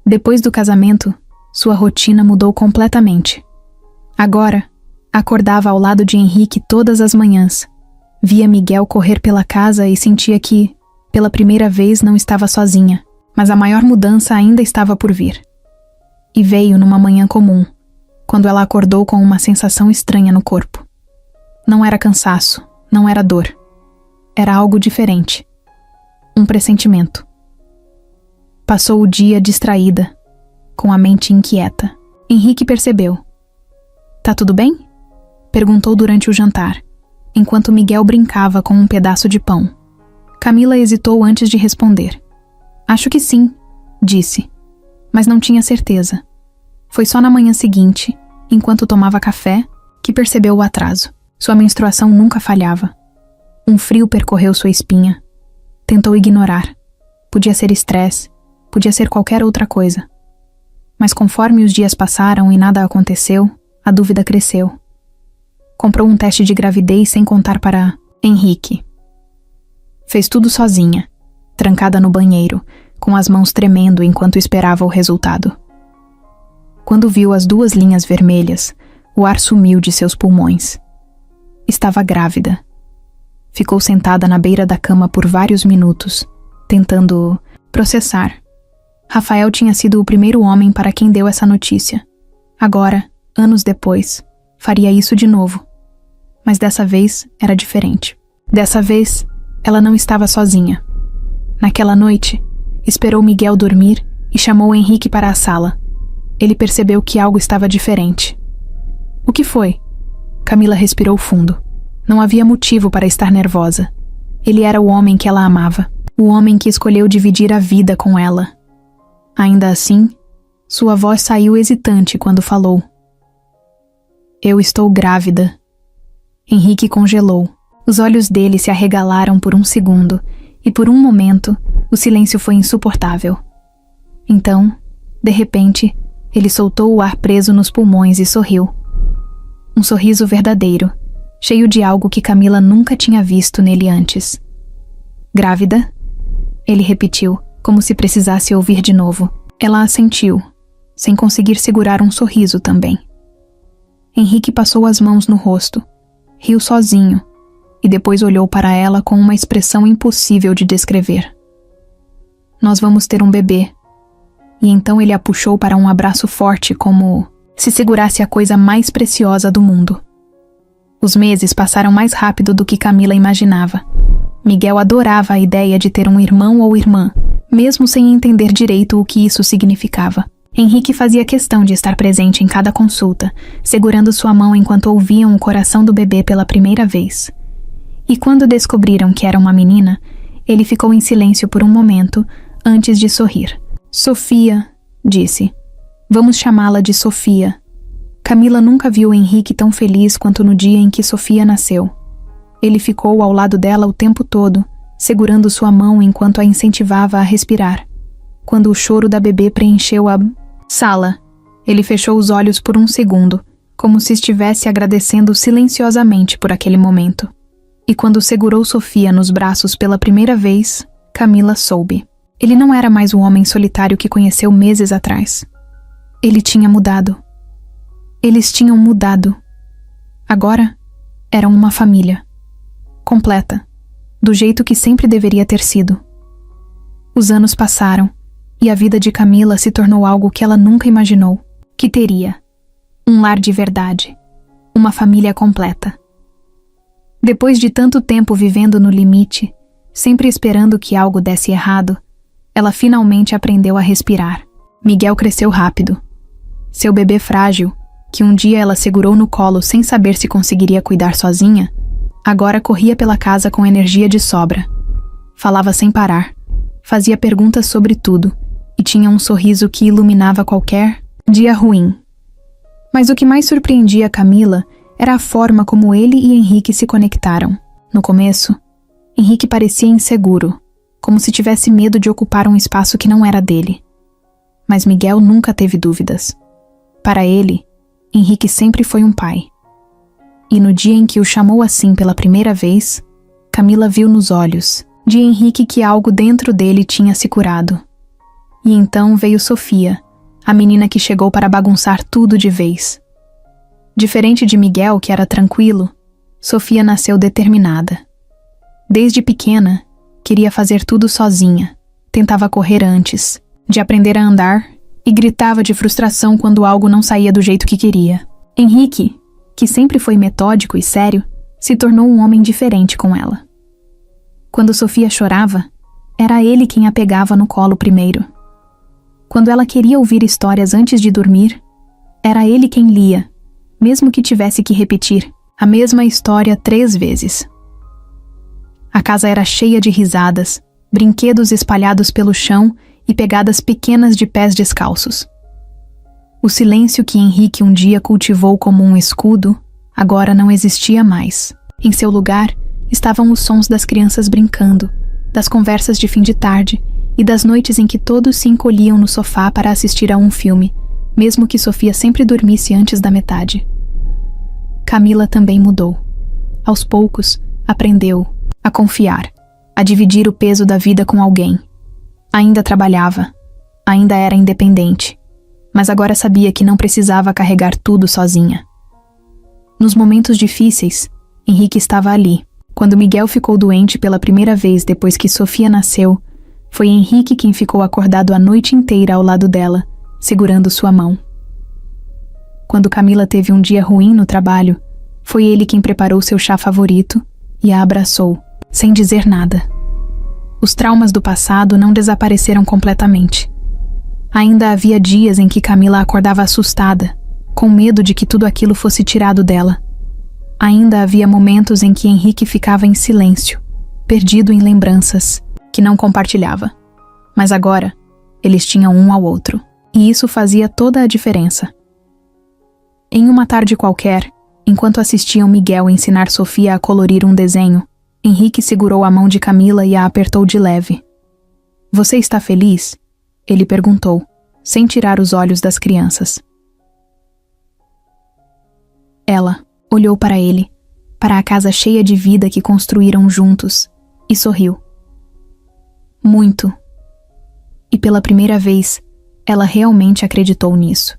Depois do casamento, sua rotina mudou completamente. Agora, acordava ao lado de Henrique todas as manhãs. Via Miguel correr pela casa e sentia que, pela primeira vez, não estava sozinha. Mas a maior mudança ainda estava por vir. E veio numa manhã comum, quando ela acordou com uma sensação estranha no corpo. Não era cansaço, não era dor. Era algo diferente. Um pressentimento. Passou o dia distraída, com a mente inquieta. Henrique percebeu. "Tá tudo bem?" Perguntou durante o jantar, enquanto Miguel brincava com um pedaço de pão. Camila hesitou antes de responder. "Acho que sim", disse, mas não tinha certeza. Foi só na manhã seguinte, enquanto tomava café, que percebeu o atraso. Sua menstruação nunca falhava. Um frio percorreu sua espinha. Tentou ignorar. Podia ser estresse, podia ser qualquer outra coisa. Mas conforme os dias passaram e nada aconteceu, a dúvida cresceu. Comprou um teste de gravidez sem contar para Henrique. Fez tudo sozinha, trancada no banheiro, com as mãos tremendo enquanto esperava o resultado. Quando viu as 2 linhas vermelhas, o ar sumiu de seus pulmões. Estava grávida. Ficou sentada na beira da cama por vários minutos, tentando processar. Rafael tinha sido o primeiro homem para quem deu essa notícia. Agora, anos depois, faria isso de novo. Mas dessa vez era diferente. Dessa vez, ela não estava sozinha. Naquela noite, Esperou Miguel dormir e chamou Henrique para a sala. Ele percebeu que algo estava diferente. O que foi? Camila respirou fundo. Não havia motivo para estar nervosa. Ele era o homem que ela amava, o homem que escolheu dividir a vida com ela. Ainda assim, sua voz saiu hesitante quando falou. Eu estou grávida. Henrique congelou. Os olhos dele se arregalaram por um segundo e por um momento o silêncio foi insuportável. Então, de repente, ele soltou o ar preso nos pulmões e sorriu. Um sorriso verdadeiro, cheio de algo que Camila nunca tinha visto nele antes. Grávida? Ele repetiu, como se precisasse ouvir de novo. Ela assentiu, sem conseguir segurar um sorriso também. Henrique passou as mãos no rosto, riu sozinho, e depois olhou para ela com uma expressão impossível de descrever. Nós vamos ter um bebê. E então ele a puxou para um abraço forte, como se segurasse a coisa mais preciosa do mundo. Os meses passaram mais rápido do que Camila imaginava. Miguel adorava a ideia de ter um irmão ou irmã, mesmo sem entender direito o que isso significava. Henrique fazia questão de estar presente em cada consulta, segurando sua mão enquanto ouviam o coração do bebê pela primeira vez. E quando descobriram que era uma menina, ele ficou em silêncio por um momento, antes de sorrir. Sofia, disse. Vamos chamá-la de Sofia. Camila nunca viu Henrique tão feliz quanto no dia em que Sofia nasceu. Ele ficou ao lado dela o tempo todo, segurando sua mão enquanto a incentivava a respirar. Quando o choro da bebê preencheu a sala, ele fechou os olhos por um segundo, como se estivesse agradecendo silenciosamente por aquele momento. E quando segurou Sofia nos braços pela primeira vez, Camila soube. Ele não era mais o homem solitário que conheceu meses atrás. Ele tinha mudado. Eles tinham mudado. Agora, eram uma família. Completa. Do jeito que sempre deveria ter sido. Os anos passaram, e a vida de Camila se tornou algo que ela nunca imaginou que teria. Um lar de verdade. Uma família completa. Depois de tanto tempo vivendo no limite, sempre esperando que algo desse errado, ela finalmente aprendeu a respirar. Miguel cresceu rápido. Seu bebê frágil, que um dia ela segurou no colo sem saber se conseguiria cuidar sozinha, agora corria pela casa com energia de sobra. Falava sem parar, fazia perguntas sobre tudo e tinha um sorriso que iluminava qualquer dia ruim. Mas o que mais surpreendia Camila era a forma como ele e Henrique se conectaram. No começo, Henrique parecia inseguro, como se tivesse medo de ocupar um espaço que não era dele. Mas Miguel nunca teve dúvidas. Para ele, Henrique sempre foi um pai. E no dia em que o chamou assim pela primeira vez, Camila viu nos olhos de Henrique que algo dentro dele tinha se curado. E então veio Sofia, a menina que chegou para bagunçar tudo de vez. Diferente de Miguel, que era tranquilo, Sofia nasceu determinada. Desde pequena, queria fazer tudo sozinha, tentava correr antes de aprender a andar e gritava de frustração quando algo não saía do jeito que queria. Henrique, que sempre foi metódico e sério, se tornou um homem diferente com ela. Quando Sofia chorava, era ele quem a pegava no colo primeiro. Quando ela queria ouvir histórias antes de dormir, era ele quem lia, mesmo que tivesse que repetir a mesma história 3 vezes. A casa era cheia de risadas, brinquedos espalhados pelo chão e pegadas pequenas de pés descalços. O silêncio que Henrique um dia cultivou como um escudo, agora não existia mais. Em seu lugar, estavam os sons das crianças brincando, das conversas de fim de tarde e das noites em que todos se encolhiam no sofá para assistir a um filme, mesmo que Sofia sempre dormisse antes da metade. Camila também mudou. Aos poucos, aprendeu a confiar, a dividir o peso da vida com alguém. Ainda trabalhava, ainda era independente, mas agora sabia que não precisava carregar tudo sozinha. Nos momentos difíceis, Henrique estava ali. Quando Miguel ficou doente pela primeira vez depois que Sofia nasceu, foi Henrique quem ficou acordado a noite inteira ao lado dela, segurando sua mão. Quando Camila teve um dia ruim no trabalho, foi ele quem preparou seu chá favorito e a abraçou, sem dizer nada. Os traumas do passado não desapareceram completamente. Ainda havia dias em que Camila acordava assustada, com medo de que tudo aquilo fosse tirado dela. Ainda havia momentos em que Henrique ficava em silêncio, perdido em lembranças, que não compartilhava. Mas agora, eles tinham um ao outro, e isso fazia toda a diferença. Em uma tarde qualquer, enquanto assistiam Miguel ensinar Sofia a colorir um desenho, Henrique segurou a mão de Camila e a apertou de leve. "Você está feliz?" ele perguntou, sem tirar os olhos das crianças. Ela olhou para ele, para a casa cheia de vida que construíram juntos, e sorriu. Muito. E pela primeira vez, ela realmente acreditou nisso.